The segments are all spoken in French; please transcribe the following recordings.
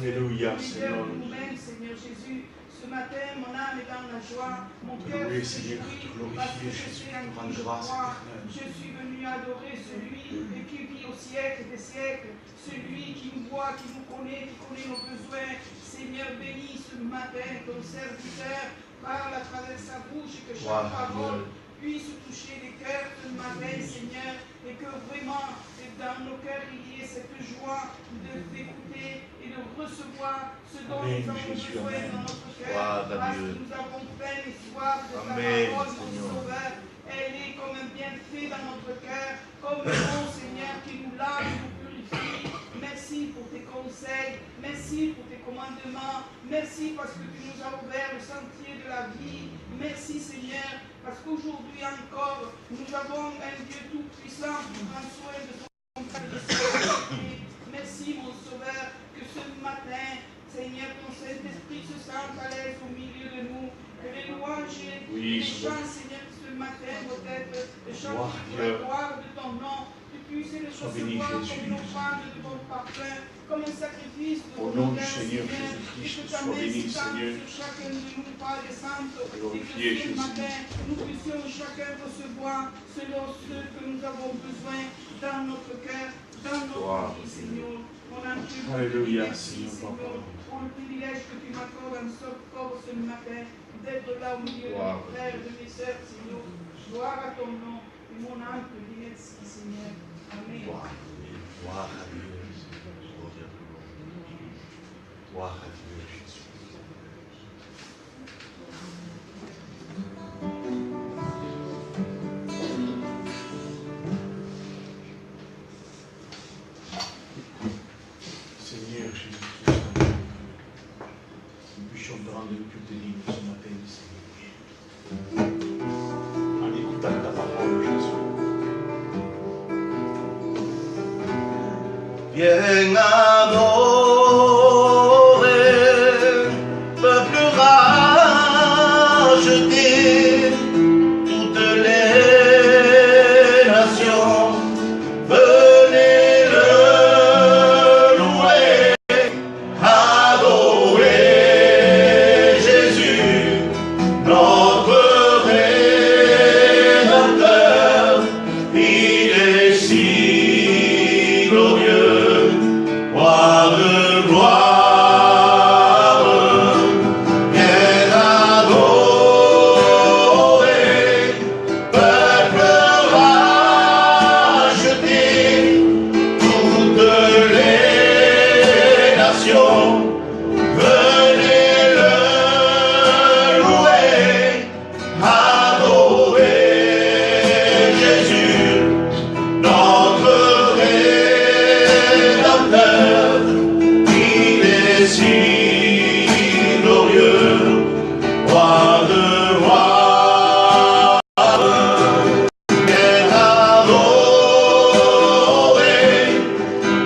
Alléluia, Seigneur. Nous-mêmes, Seigneur Jésus. Ce matin, mon âme est dans la joie, mon cœur se Seigneur, réjouit parce que je sais en qui je crois. Je suis venu adorer celui qui vit au siècle des siècles, celui qui nous voit, qui nous connaît, qui connaît nos besoins. Seigneur, bénis ce matin ton serviteur, parle à travers sa bouche et que chaque parole puisse toucher les cœurs ce matin, Seigneur, et que vraiment dans nos cœurs il y ait cette joie d'écouter et de recevoir ce dont nous avons besoin dans notre cœur, parce que nous avons faim et soif de ta parole, mon Sauveur. Elle est comme un bienfait dans notre cœur, comme un Seigneur qui nous lave, qui nous purifie. Merci pour tes conseils, merci pour tes commandements, merci parce que tu nous as ouvert le sentier de la vie. Merci Seigneur, parce qu'aujourd'hui encore, nous avons un Dieu tout-puissant qui prend soin de son peuple. Merci mon Sauveur, que ce matin, Seigneur, ton Saint-Esprit se sente à l'aise au milieu de nous, que les louanges et les chants, Seigneur, ce matin vont être chantés pour la gloire de ton nom. Puisse le recevoir comme une offrande de ton parfum, comme un sacrifice de ton nom, Seigneur, et que ta main s'étende sur chacun de nous, Père Saint, et que ce matin, nous puissions chacun recevoir selon ce que nous avons besoin dans notre cœur, dans notre vie, Seigneur. On a Alléluia, Seigneur, pour le privilège que tu m'accordes encore ce matin, d'être là au milieu de mes frères et de mes sœurs, Seigneur. Gloire à ton nom, et mon âme te dit merci, Seigneur. Amen. Gloire à Dieu. Gloire à Dieu, Jésus. Seigneur Jésus, nous puissions te rendre plus de libre ce matin, Seigneur. En écoutant ta parole, Jésus. Viens adorer, peuple racheté, toutes les nations, venez le louer, adorer Jésus, notre Rédempteur, il est si glorieux. Gloire de gloire, viens adorer, peuple racheté, toutes les nations, venez le louer, adorer Jésus, notre Rédempteur, il est si glorieux, roi de gloire, viens adorer,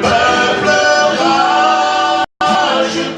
peuple racheté.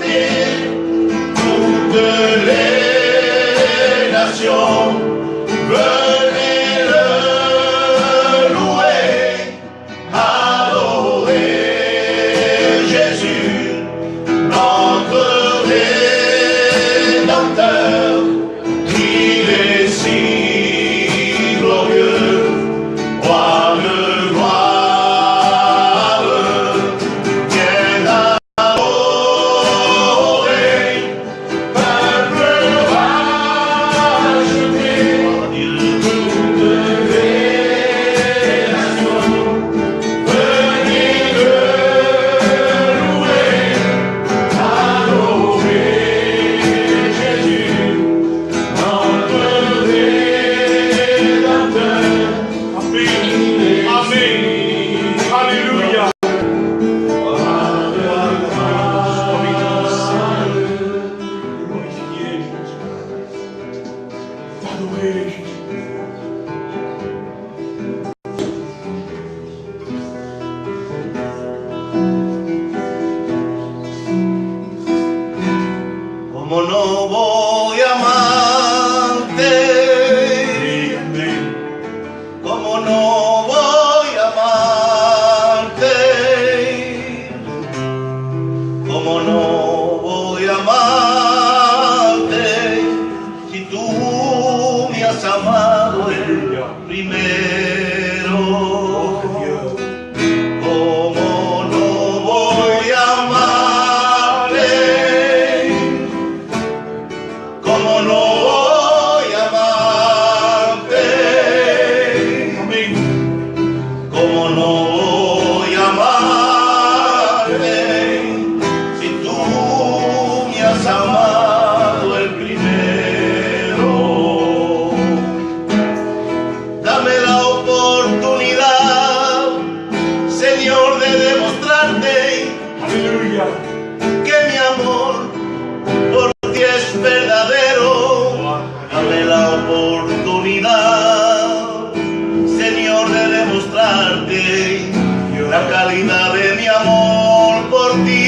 has amado el primero. Dame la oportunidad, Señor, de demostrarte Alléluia. que mi amor por ti es verdadero. Dame la oportunidad, Señor, de demostrarte la calidad de mi amor por ti.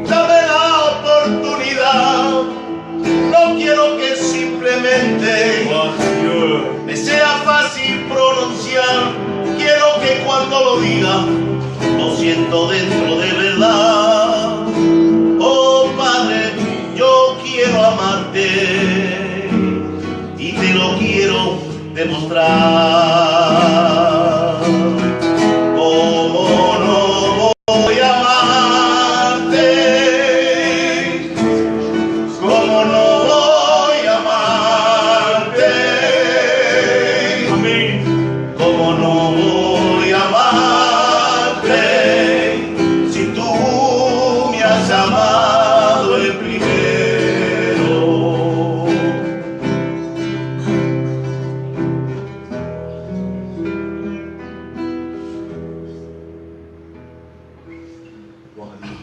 Dame la oportunidad, no quiero que simplemente me sea fácil pronunciar, quiero que cuando lo diga lo siento dentro de verdad. Oh Padre, yo quiero amarte y te lo quiero demostrar. ¿Cómo no voy a amarte? ¿Cómo no voy a amarte? Amén. ¿Cómo no voy a amarte si tú me has amado el primero? Gloire à Dieu.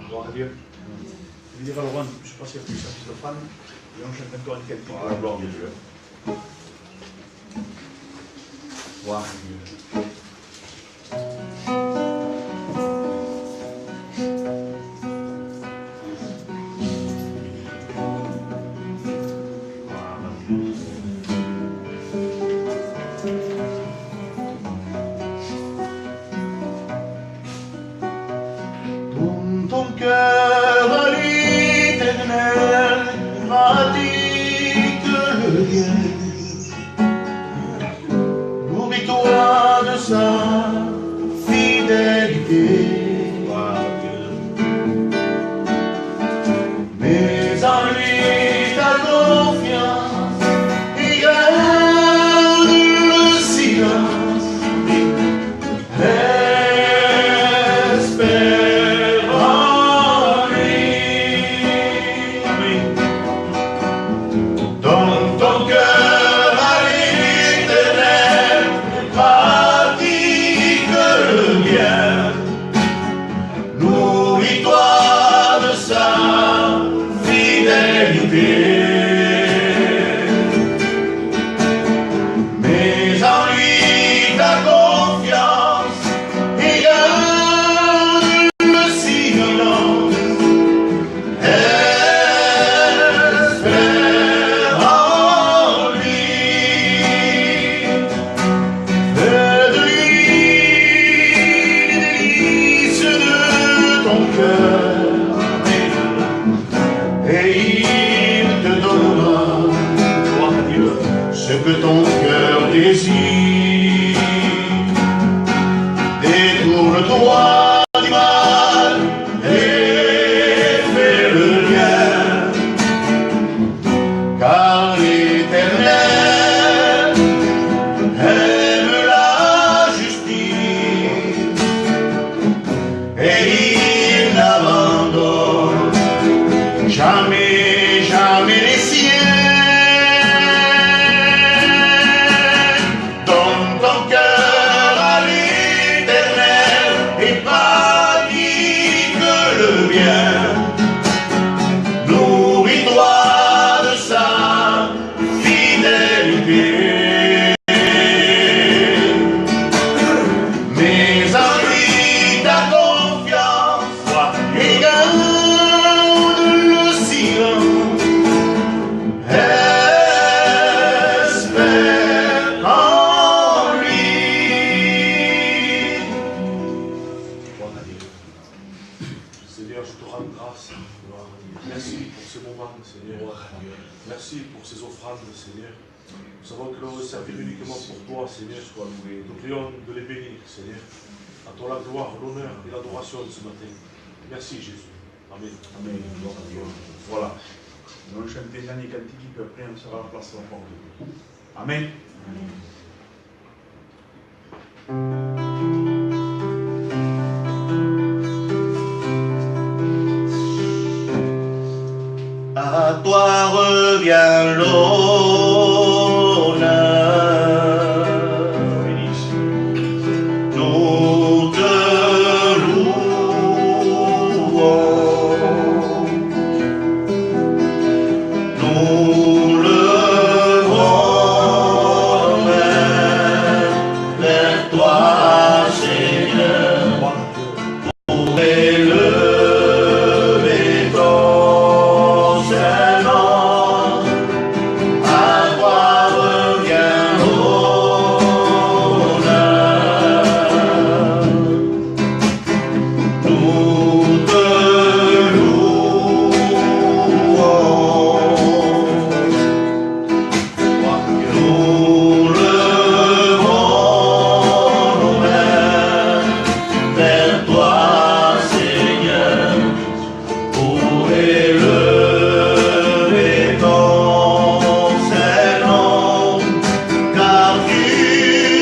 Gloire à Dieu. Je vais dire à Laurent, je ne sais pas s'il y a plus de fans, et on chante encore une qualité pour la gloire de Dieu. Gloire à Dieu. Tourne ton cœur à l'Éternel, pratique le bien. Nourris-toi de sa fidélité. Mais en lui ta confiance et garde le silence. Espère en lui. Donne ton cœur à l'Éternel, pratique le bien. Nourris-toi de sa fidélité. Mais en lui ta confiance et garde le silence. Espère en lui. Fais de lui les délices de ton cœur. Et il te donnera Gloire à Dieu. ce que ton cœur désire. Détourne-toi du mal et fais le bien, car l'Éternel aime la justice et il n'abandonne jamais, jamais les siens. Donne ton cœur à l'Éternel et pratique le bien. Nourris-toi de sa fidélité. Mais en lui ta confiance et garde le silence. Espère en lui. Gloire à Dieu. Seigneur, je te rends grâce. Gloire à Dieu. Merci pour ce moment, Seigneur. Gloire à Dieu. Merci pour ces offrandes, Seigneur. Nous savons que l'on veut servir uniquement pour toi, Seigneur. Sois loué. Nous prions de les bénir, Seigneur. À toi la gloire, l'honneur et l'adoration de ce matin. Merci, Jésus. Amen. Amen. Gloire à Dieu. Voilà. Nous allons chanter les derniers cantiques, puis après on sera à la place de la parole de Dieu. Amen. revient l'honneur. Nous te louons, nous levons vers toi, Seigneur, pour élever ton Saint-Nom. À toi revient l'honneur. Nous te louons, nous levons nos mains vers toi, Seigneur, pour élever ton Saint-Nom, car tu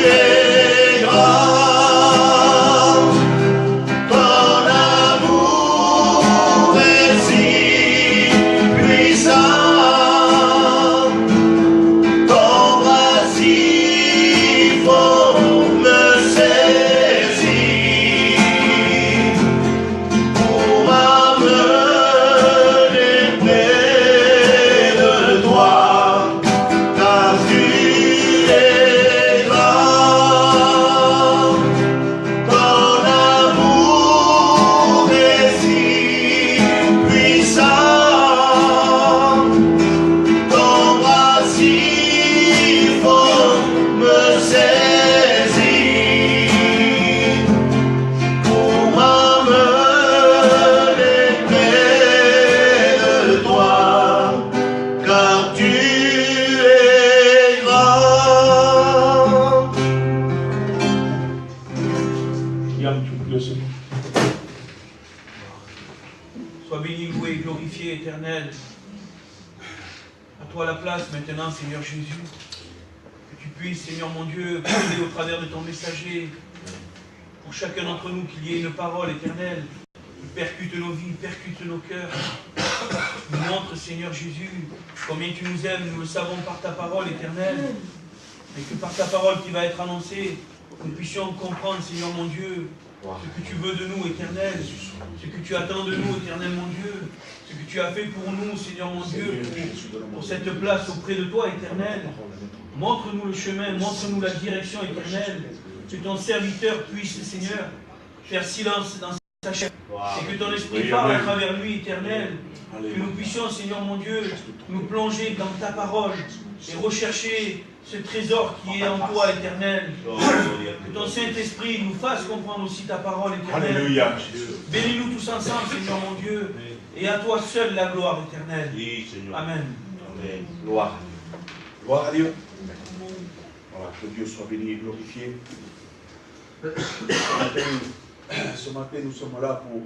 es grand, ton amour est si puissant, ton bras si fort me saisit pour m'amener près de toi, car tu es grand, ton amour est si puissant, ton bras si fort me saisit pour m'amener près de toi, car tu es grand. Yann, tu peux le Seigneur. Sois béni, loué et glorifié, éternel. À toi la place maintenant, Seigneur Jésus. Que tu puisses, Seigneur mon Dieu, parler au travers de ton messager. Pour chacun d'entre nous, qu'il y ait une parole éternelle qui percute nos vies, percute nos cœurs. Nous montre, Seigneur Jésus, combien tu nous aimes, nous le savons par ta parole éternelle. Et que par ta parole qui va être annoncée, nous puissions comprendre, Seigneur mon Dieu, ce que tu veux de nous, éternel, ce que tu attends de nous, éternel mon Dieu, ce que tu as fait pour nous, Seigneur mon Dieu, pour cette place auprès de toi, éternel. Montre-nous le chemin, montre-nous la direction, éternelle, que ton serviteur puisse, Seigneur, faire silence dans sa chair, et que ton esprit parle à travers lui, éternel, que nous puissions, Seigneur mon Dieu, nous plonger dans ta parole et rechercher ce trésor qui est en toi, éternel. Que ton Saint-Esprit nous fasse comprendre aussi ta parole, éternelle. Alléluia. Bénis-nous tous ensemble, Seigneur mon Dieu, et à toi seul la gloire éternelle. Oui, Seigneur. Amen. Amen. Gloire. Gloire à Dieu. Voilà, que Dieu soit béni et glorifié. Ce matin, nous sommes là pour,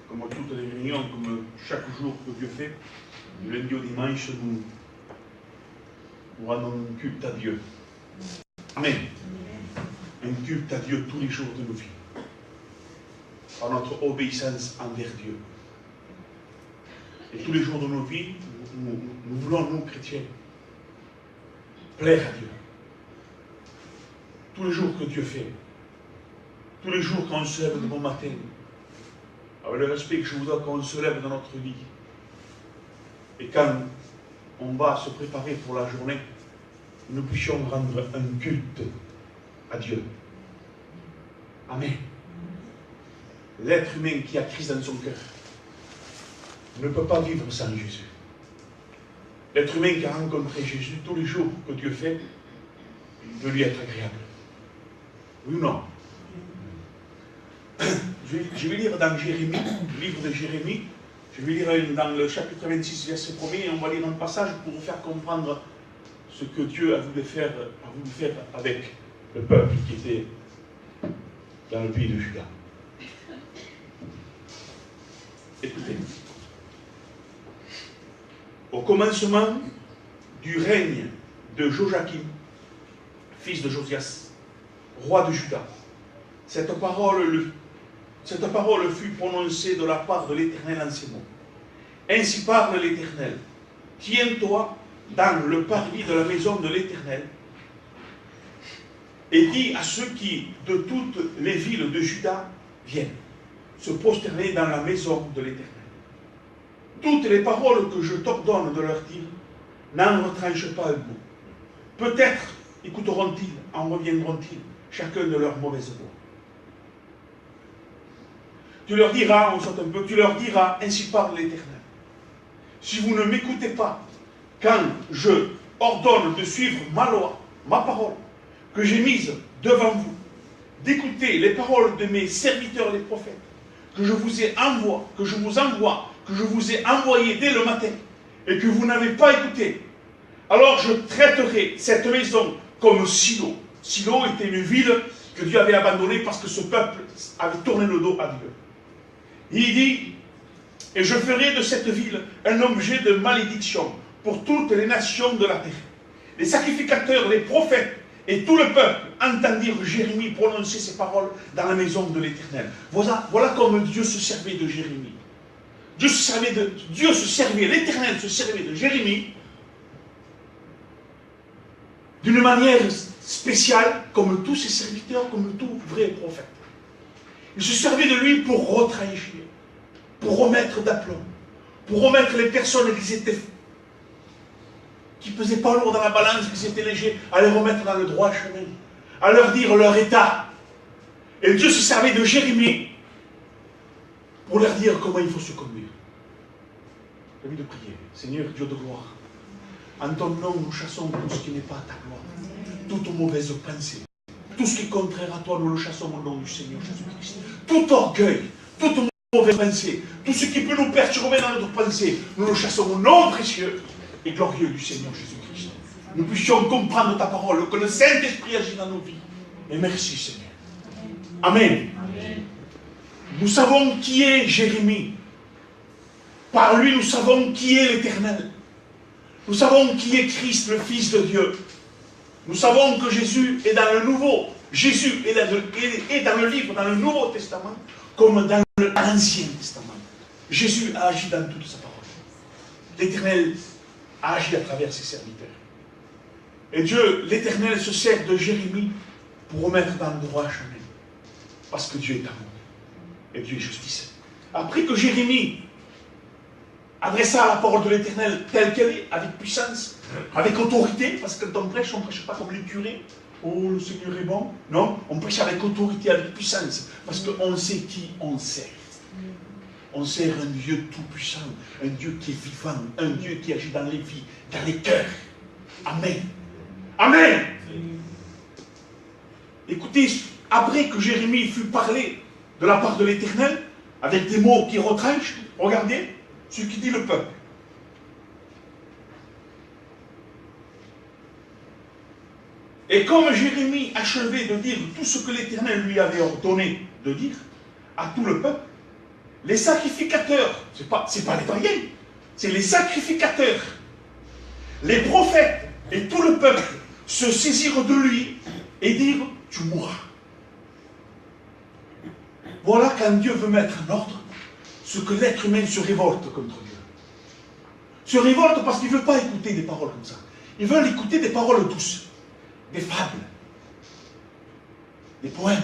comme toutes les réunions, comme chaque jour que Dieu fait, du lundi au dimanche, nous rendons un culte à Dieu. Amen. Un culte à Dieu tous les jours de nos vies. Par notre obéissance envers Dieu. Et tous les jours de nos vies, nous voulons, nous, chrétiens, plaire à Dieu. Tous les jours que Dieu fait. Tous les jours quand on se lève de bon matin. Avec le respect que je vous donne quand on se lève dans notre vie. Et quand on va se préparer pour la journée, nous puissions rendre un culte à Dieu. Amen. L'être humain qui a Christ dans son cœur ne peut pas vivre sans Jésus. L'être humain qui a rencontré Jésus tous les jours que Dieu fait, il veut lui être agréable. Oui ou non? Je vais lire dans Jérémie, le livre de Jérémie, je vais lire dans le chapitre 26, verset 1er, et on va lire un passage pour vous faire comprendre ce que Dieu a voulu faire avec le peuple qui était dans le pays de Juda. Écoutez. Au commencement du règne de Joachim, fils de Josias, roi de Juda, cette parole fut prononcée de la part de l'Éternel en ces mots. Ainsi parle l'Éternel. tiens-toi dans le parvis de la maison de l'Éternel, et dis à ceux qui, de toutes les villes de Juda, viennent se prosterner dans la maison de l'Éternel. Toutes les paroles que je t'ordonne de leur dire, n'en retranche pas un mot. Peut-être écouteront-ils, en reviendront-ils, chacun de leur mauvaise voix. Tu leur diras, on saute un peu, tu leur diras, ainsi parle l'Éternel. Si vous ne m'écoutez pas, quand je ordonne de suivre ma loi, ma parole, que j'ai mise devant vous, d'écouter les paroles de mes serviteurs les prophètes, que je vous ai envoyé dès le matin, et que vous n'avez pas écouté, alors je traiterai cette maison comme Silo. Silo était une ville que Dieu avait abandonnée parce que ce peuple avait tourné le dos à Dieu. Il dit, et je ferai de cette ville un objet de malédiction pour toutes les nations de la terre. Les sacrificateurs, les prophètes et tout le peuple entendirent Jérémie prononcer ces paroles dans la maison de l'Éternel. Voilà comme Dieu se servait de Jérémie. L'Éternel se servait de Jérémie d'une manière spéciale, comme tous ses serviteurs, comme tout vrai prophète. Il se servait de lui pour retrancher, pour remettre d'aplomb, pour remettre les personnes qui ne pesaient pas lourd dans la balance, qui étaient légers, à les remettre dans le droit chemin, à leur dire leur état. Et Dieu se servait de Jérémie pour leur dire comment il faut se conduire. J'ai envie de prier. Seigneur, Dieu de gloire, en ton nom, nous chassons tout ce qui n'est pas à ta gloire, toute mauvaise pensée, tout ce qui est contraire à toi, nous le chassons au nom du Seigneur Jésus-Christ. Tout orgueil, toute mauvaise pensée, tout ce qui peut nous perturber dans notre pensée, nous le chassons au nom précieux et glorieux du Seigneur Jésus-Christ. Nous puissions comprendre ta parole, que le Saint-Esprit agit dans nos vies. Et merci Seigneur. Amen. Amen. Nous savons qui est Jérémie. Par lui, nous savons qui est l'Éternel. Nous savons qui est Christ, le Fils de Dieu. Nous savons que Jésus est dans le Nouveau. Jésus est dans le livre, dans le Nouveau Testament, comme dans l'Ancien Testament. Jésus a agi dans toute sa parole. L'Éternel a agi à travers ses serviteurs. Et Dieu, l'Éternel, se sert de Jérémie pour remettre dans le droit chemin. Parce que Dieu est amour. Et Dieu est justice. Après que Jérémie adressa la parole de l'Éternel telle qu'elle est, avec puissance, avec autorité, parce que quand on ne prêche pas comme les curés. Oh, le Seigneur est bon. Non, on prêche avec autorité, avec puissance, parce qu'on sait qui on sert. On sert un Dieu tout-puissant, un Dieu qui est vivant, un Dieu qui agit dans les vies, dans les cœurs. Amen. Amen. Écoutez, après que Jérémie fut parlé de la part de l'Éternel, avec des mots qui retranchent, regardez ce qui dit le peuple. Et comme Jérémie achevait de dire tout ce que l'Éternel lui avait ordonné de dire à tout le peuple, les sacrificateurs, c'est pas les païens, c'est les sacrificateurs, les prophètes et tout le peuple se saisirent de lui et dirent, tu mourras. Voilà quand Dieu veut mettre en ordre ce que l'être humain se révolte contre Dieu. Se révolte parce qu'il ne veut pas écouter des paroles comme ça. Il veut écouter des paroles douces, des fables, des poèmes,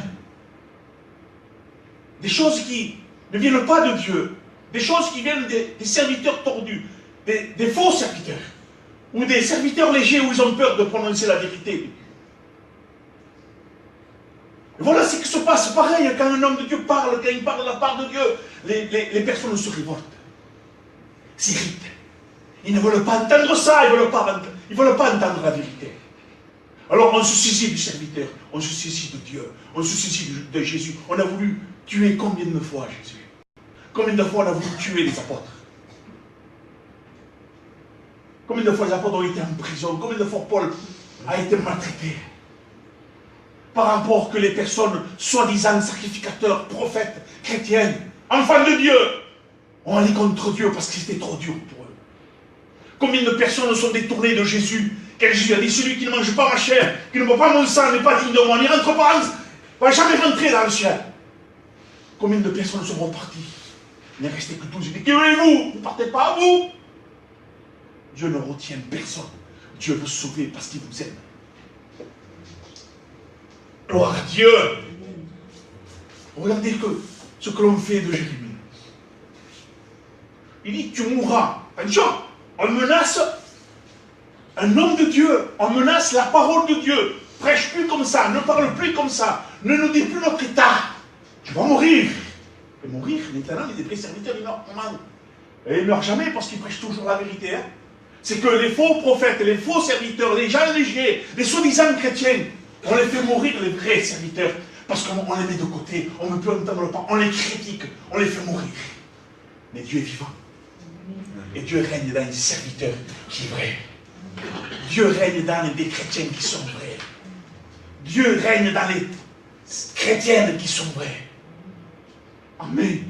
des choses qui ne viennent pas de Dieu, des choses qui viennent des serviteurs tordus, des faux serviteurs, ou des serviteurs légers où ils ont peur de prononcer la vérité. Et voilà ce qui se passe pareil quand un homme de Dieu parle, quand il parle de la part de Dieu, les personnes se révoltent, s'irritent. Ils ne veulent pas entendre ça, ils ne veulent pas entendre la vérité. Alors on se saisit du serviteur, on se saisit de Dieu, on se saisit de Jésus. On a voulu tuer combien de fois Jésus? Combien de fois on a voulu tuer les apôtres? Combien de fois les apôtres ont été en prison? Combien de fois Paul a été maltraité? Par rapport que les personnes, soi-disant sacrificateurs, prophètes, chrétiens, enfants de Dieu, ont allé contre Dieu parce que c'était trop dur pour eux. Combien de personnes sont détournées de Jésus? Quand Jésus a dit, celui qui ne mange pas ma chair, qui ne boit pas mon sang, n'est pas digne de moi, n'y rentre pas, ne va jamais rentrer dans le ciel. Combien de personnes sont reparties? Il n'est resté que 12. Il dit, que voulez-vous? Ne partez pas à vous. Dieu ne retient personne. Dieu veut sauver parce qu'il vous aime. Gloire à Dieu. Regardez ce que l'on fait de Jérémie. Il dit, tu mourras. Attention, on menace un homme de Dieu. On menace la parole de Dieu. Prêche plus comme ça, ne parle plus comme ça. Ne nous dis plus notre état. Tu vas mourir. Et mourir, maintenant, il est des serviteurs, il meurt comment? Et il ne meurt jamais parce qu'il prêche toujours la vérité. Hein? C'est que les faux prophètes, les faux serviteurs, les gens légers, les soi-disant chrétiens, on les fait mourir, les vrais serviteurs. Parce qu'on les met de côté, on ne peut entendre pas, on les critique, on les fait mourir. Mais Dieu est vivant. Et Dieu règne dans les serviteurs qui sont vrais. Dieu règne dans les chrétiens qui sont vrais. Dieu règne dans les chrétiennes qui sont vraies. Amen.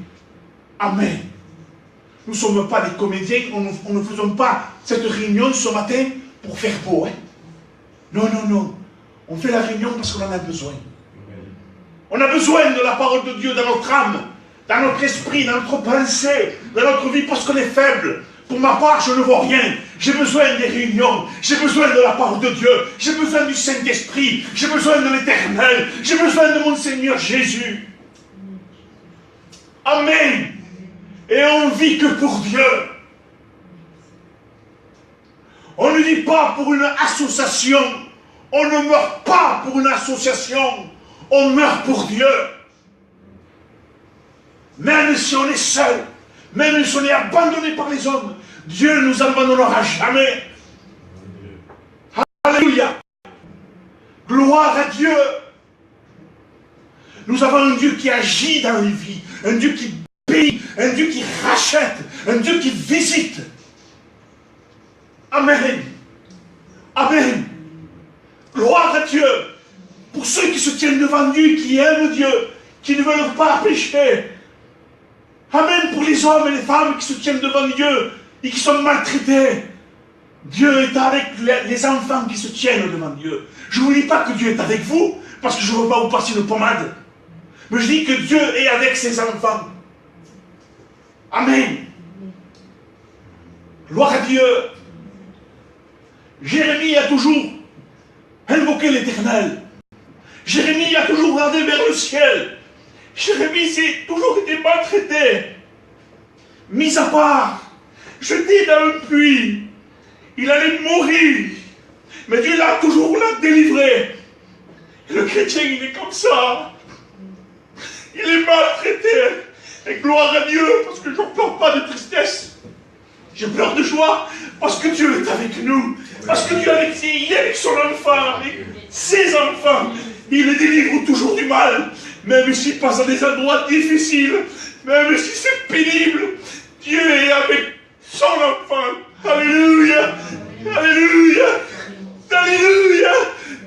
Amen. Nous ne sommes pas des comédiens, nous ne faisons pas cette réunion ce matin pour faire beau. Hein? Non, non, non. On fait la réunion parce qu'on en a besoin. On a besoin de la parole de Dieu dans notre âme, dans notre esprit, dans notre pensée, dans notre vie, parce qu'on est faible. Pour ma part, je ne vois rien. J'ai besoin des réunions. J'ai besoin de la parole de Dieu. J'ai besoin du Saint-Esprit. J'ai besoin de l'Éternel. J'ai besoin de mon Seigneur Jésus. Amen. Et on vit que pour Dieu. On ne vit pas pour une association. On ne meurt pas pour une association. On meurt pour Dieu. Même si on est seul, même si on est abandonné par les hommes, Dieu ne nous abandonnera jamais. Alléluia. Gloire à Dieu. Nous avons un Dieu qui agit dans les vies, un Dieu qui paye, un Dieu qui rachète, un Dieu qui visite. Amen. Amen. Gloire à Dieu. Pour ceux qui se tiennent devant Dieu, qui aiment Dieu, qui ne veulent pas pécher. Amen. Pour les hommes et les femmes qui se tiennent devant Dieu et qui sont maltraités. Dieu est avec les enfants qui se tiennent devant Dieu. Je ne vous dis pas que Dieu est avec vous, parce que je ne veux pas vous passer une pommade. Mais je dis que Dieu est avec ses enfants. Amen. Gloire à Dieu. Jérémie a toujours invoqué l'Éternel. Jérémie a toujours regardé vers le ciel. Jérémie s'est toujours été maltraité. Mis à part, jeté dans un puits. Il allait mourir. Mais Dieu l'a toujours délivré. Et le chrétien, il est comme ça. Il est maltraité. Et gloire à Dieu, parce que je ne pleure pas de tristesse. Je pleure de joie, parce que Dieu est avec nous. Parce que Dieu il est avec son enfant, avec ses enfants. Il les délivre toujours du mal. Même s'il passe à des endroits difficiles. Même si c'est pénible. Dieu est avec son enfant. Alléluia. Alléluia. Alléluia.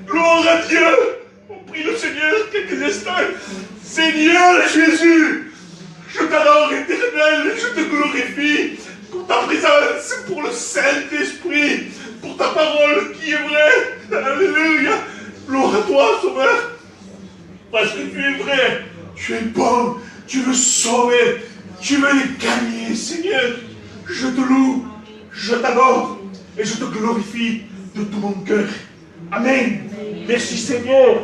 Gloire à Dieu. On prie le Seigneur quelques instants. Seigneur Jésus, je t'adore éternel, je te glorifie pour ta présence, pour le Saint-Esprit, pour ta parole qui est vraie. Alléluia. Gloire à toi, Sauveur. Parce que tu es vrai, tu es bon, tu veux sauver, tu veux les gagner, Seigneur. Je te loue, je t'adore et je te glorifie de tout mon cœur. Amen. Merci, Seigneur.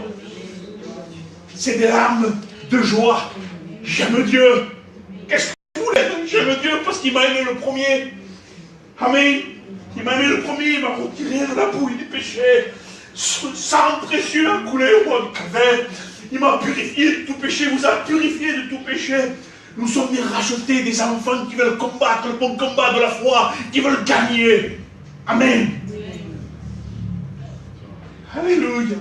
C'est des larmes de joie. J'aime Dieu. Qu'est-ce que vous voulez? J'aime Dieu parce qu'il m'a aimé le premier. Amen. Il m'a aimé le premier, il m'a retiré de la bouille du péché. Son sang précieux a coulé au bois du calvaire. Il m'a purifié de tout péché, vous a purifié de tout péché. Nous sommes des rachetés, des enfants qui veulent combattre le bon combat de la foi, qui veulent gagner. Amen. Alléluia.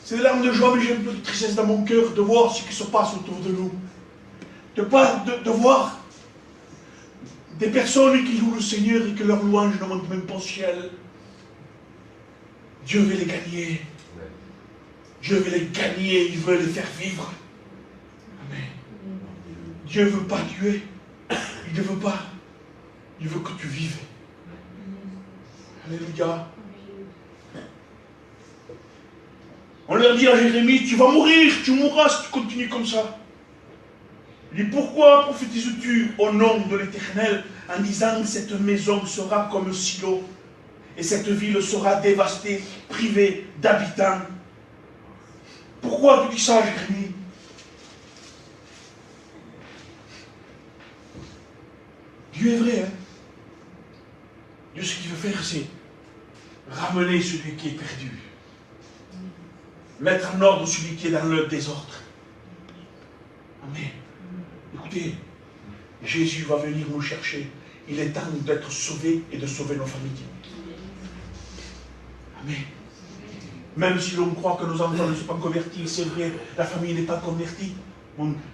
C'est des larmes de joie, mais j'ai un peu de tristesse dans mon cœur de voir ce qui se passe autour de nous. De voir des personnes qui louent le Seigneur et que leur louange ne monte même pas au ciel. Dieu veut les gagner. Dieu veut les gagner, il veut les faire vivre. Amen. Dieu ne veut pas tuer. Il ne veut pas. Il veut que tu vives. Alléluia. On leur dit à Jérémie, tu vas mourir, tu mourras si tu continues comme ça. Il dit, pourquoi prophétises-tu au nom de l'Éternel en disant cette maison sera comme Silo et cette ville sera dévastée, privée d'habitants? Pourquoi tu dis ça, Jérémie? Dieu est vrai, hein? Dieu, ce qu'il veut faire, c'est ramener celui qui est perdu. Mettre en ordre celui qui est dans le désordre. Amen. Écoutez, Jésus va venir nous chercher. Il est temps d'être sauvés et de sauver nos familles. Amen. Même si l'on croit que nos enfants ne sont pas convertis, c'est vrai, la famille n'est pas convertie,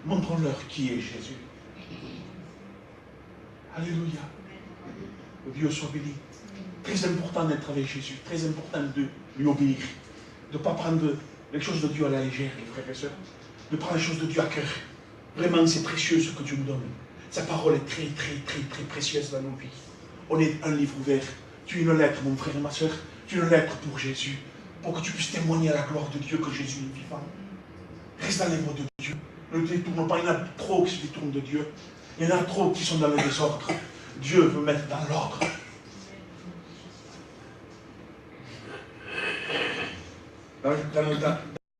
montrons-leur qui est Jésus. Alléluia. Que Dieu soit béni. Très important d'être avec Jésus, très important de lui obéir, de ne pas prendre les choses de Dieu à la légère, les frères et sœurs, de prendre les choses de Dieu à cœur. Vraiment, c'est précieux ce que Dieu nous donne. Sa parole est très, très, très, très précieuse dans nos vies. On est un livre ouvert. Tu es une lettre, mon frère et ma soeur. Tu es une lettre pour Jésus. Pour que tu puisses témoigner à la gloire de Dieu que Jésus est vivant. Reste dans les mots de Dieu. Ne te détourne pas. Il y en a trop qui se détournent de Dieu. Il y en a trop qui sont dans le désordre. Dieu veut mettre dans l'ordre.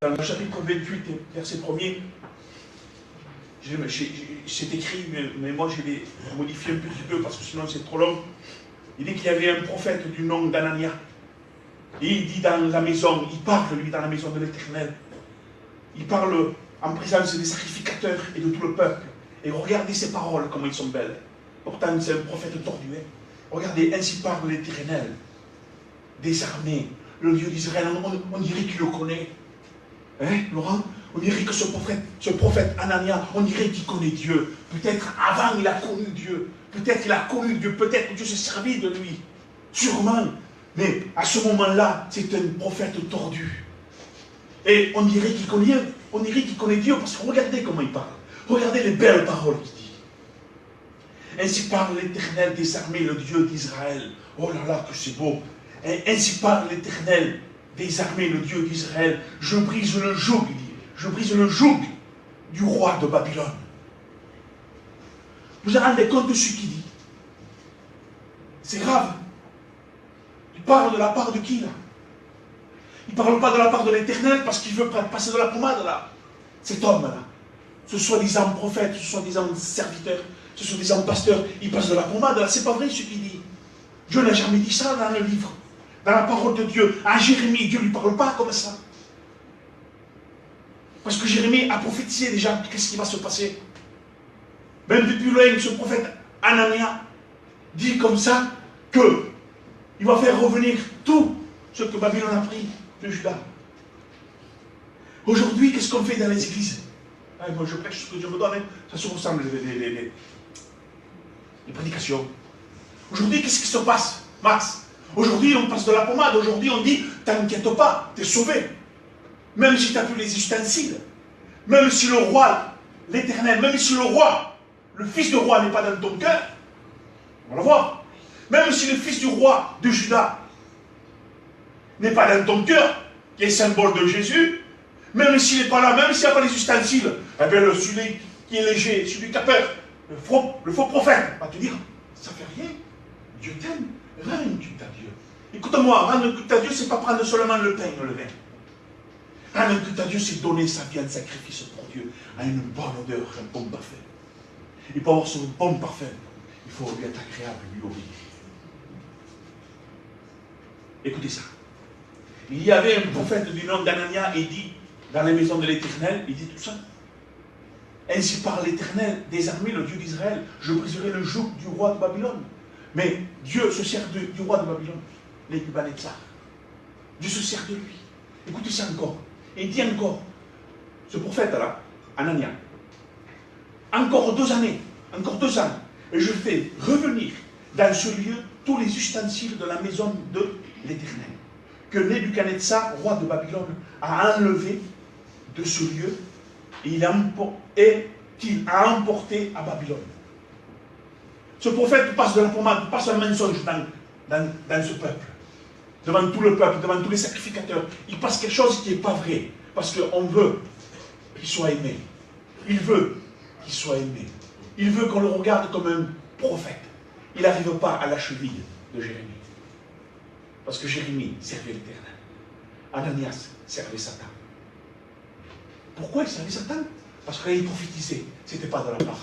Dans le chapitre 28, verset 1er, c'est écrit, mais moi je l'ai modifié un petit peu parce que sinon c'est trop long. Il dit qu'il y avait un prophète du nom d'Anania. Et il dit dans la maison, il parle lui dans la maison de l'Éternel. Il parle en présence des sacrificateurs et de tout le peuple. Et regardez ces paroles, comment elles sont belles. Pourtant c'est un prophète tordu. Regardez, ainsi parle l'Éternel des armées, le Dieu d'Israël. On dirait qu'il le connaît. Hein, Laurent? On dirait que ce prophète Anania, on dirait qu'il connaît Dieu. Peut-être avant il a connu Dieu. Peut-être qu'il a connu Dieu. Peut-être que Dieu s'est servi de lui. Sûrement. Mais à ce moment-là, c'est un prophète tordu. Et on dirait qu'il connaît Dieu parce que regardez comment il parle. Regardez les belles paroles qu'il dit. Ainsi parle l'Éternel des armées, le Dieu d'Israël. Oh là là, que c'est beau. Et ainsi parle l'Éternel des armées, le Dieu d'Israël. Je brise le joug, il dit. Je brise le joug du roi de Babylone. Vous vous rendez compte de ce qu'il dit? C'est grave. Il parle de la part de qui là? Il ne parle pas de la part de l'Éternel parce qu'il veut passer de la pommade là. Cet homme là. Ce soi-disant prophète, ce soi-disant serviteur, ce soi-disant pasteur, il passe de la pommade là. C'est pas vrai ce qu'il dit. Dieu n'a jamais dit ça dans le livre. Dans la parole de Dieu. À Jérémie, Dieu ne lui parle pas comme ça. Parce que Jérémie a prophétisé déjà qu'est-ce qui va se passer. Même depuis loin, ce prophète Anania dit comme ça que il va faire revenir tout ce que Babylone a pris de Juda. Aujourd'hui, qu'est-ce qu'on fait dans les églises? Moi, je prêche ce que Dieu me donne. Ça se ressemble les prédications. Aujourd'hui, qu'est-ce qui se passe, Max? Aujourd'hui, on passe de la pommade. Aujourd'hui, on dit, t'inquiète pas, t'es sauvé. Même si tu n'as plus les ustensiles, même si le roi, l'Éternel, même si le roi, le fils du roi n'est pas dans ton cœur, on va le voir. Même si le fils du roi de Juda n'est pas dans ton cœur, qui est symbole de Jésus, même s'il n'est pas là, même s'il n'y a pas les ustensiles, eh bien celui qui est léger, celui qui a peur, le faux prophète, va te dire, ça fait rien, Dieu t'aime, rends un culte à Dieu. Écoute-moi, rendre un culte à Dieu, ce n'est pas prendre seulement le pain et le vin. Rendre un culte à Dieu, c'est donner sa vie en sacrifice pour Dieu, à une bonne odeur, un bon parfum. Et pour avoir ce bon parfum, il faut lui être agréable, lui obéir. Écoutez ça. Il y avait un prophète du nom d'Anania, et il dit, dans les maisons de l'Éternel, il dit tout ça. Ainsi parle l'Éternel des armées, le Dieu d'Israël, je briserai le joug du roi de Babylone. Mais Dieu se sert du roi de Babylone, Nebuchadnezzar. Dieu se sert de lui. Écoutez ça encore. Et il dit encore, ce prophète-là, Anania, encore 2 années, encore 2 ans, et je fais revenir dans ce lieu tous les ustensiles de la maison de l'Éternel, que Nebuchadnezzar, roi de Babylone, a enlevé de ce lieu, et qu'il a emporté à Babylone. Ce prophète passe de la pommade, passe un mensonge dans ce peuple. Devant tout le peuple, devant tous les sacrificateurs. Il passe quelque chose qui n'est pas vrai. Parce qu'on veut qu'il soit aimé. Il veut qu'il soit aimé. Il veut qu'on le regarde comme un prophète. Il n'arrive pas à la cheville de Jérémie. Parce que Jérémie servait l'Éternel. Ananias servait Satan. Pourquoi il servait Satan? Parce qu'il prophétisait. Ce n'était pas de la part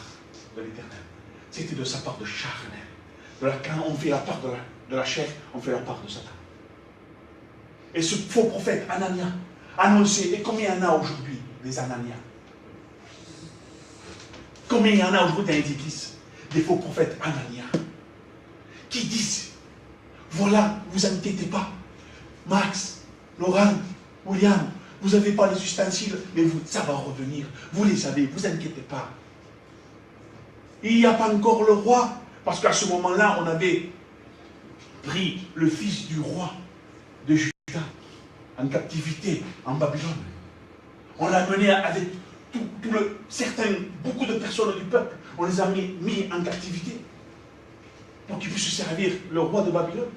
de l'Éternel. C'était de sa part de charnel. Quand on fait la part de la chair, on fait la part de Satan. Et ce faux prophète, Anania, annonçait. Et combien il y en a aujourd'hui, des Ananias? Combien il y en a aujourd'hui dans les églises, des faux prophètes Anania, qui disent, voilà, vous inquiétez pas, Max, Laurent, William, vous n'avez pas les ustensiles, mais ça va revenir, vous les avez, vous inquiétez pas. Il n'y a pas encore le roi, parce qu'à ce moment-là, on avait pris le fils du roi de Juda en captivité en Babylone. On l'a mené avec beaucoup de personnes du peuple, on les a mis en captivité pour qu'ils puissent servir le roi de Babylone.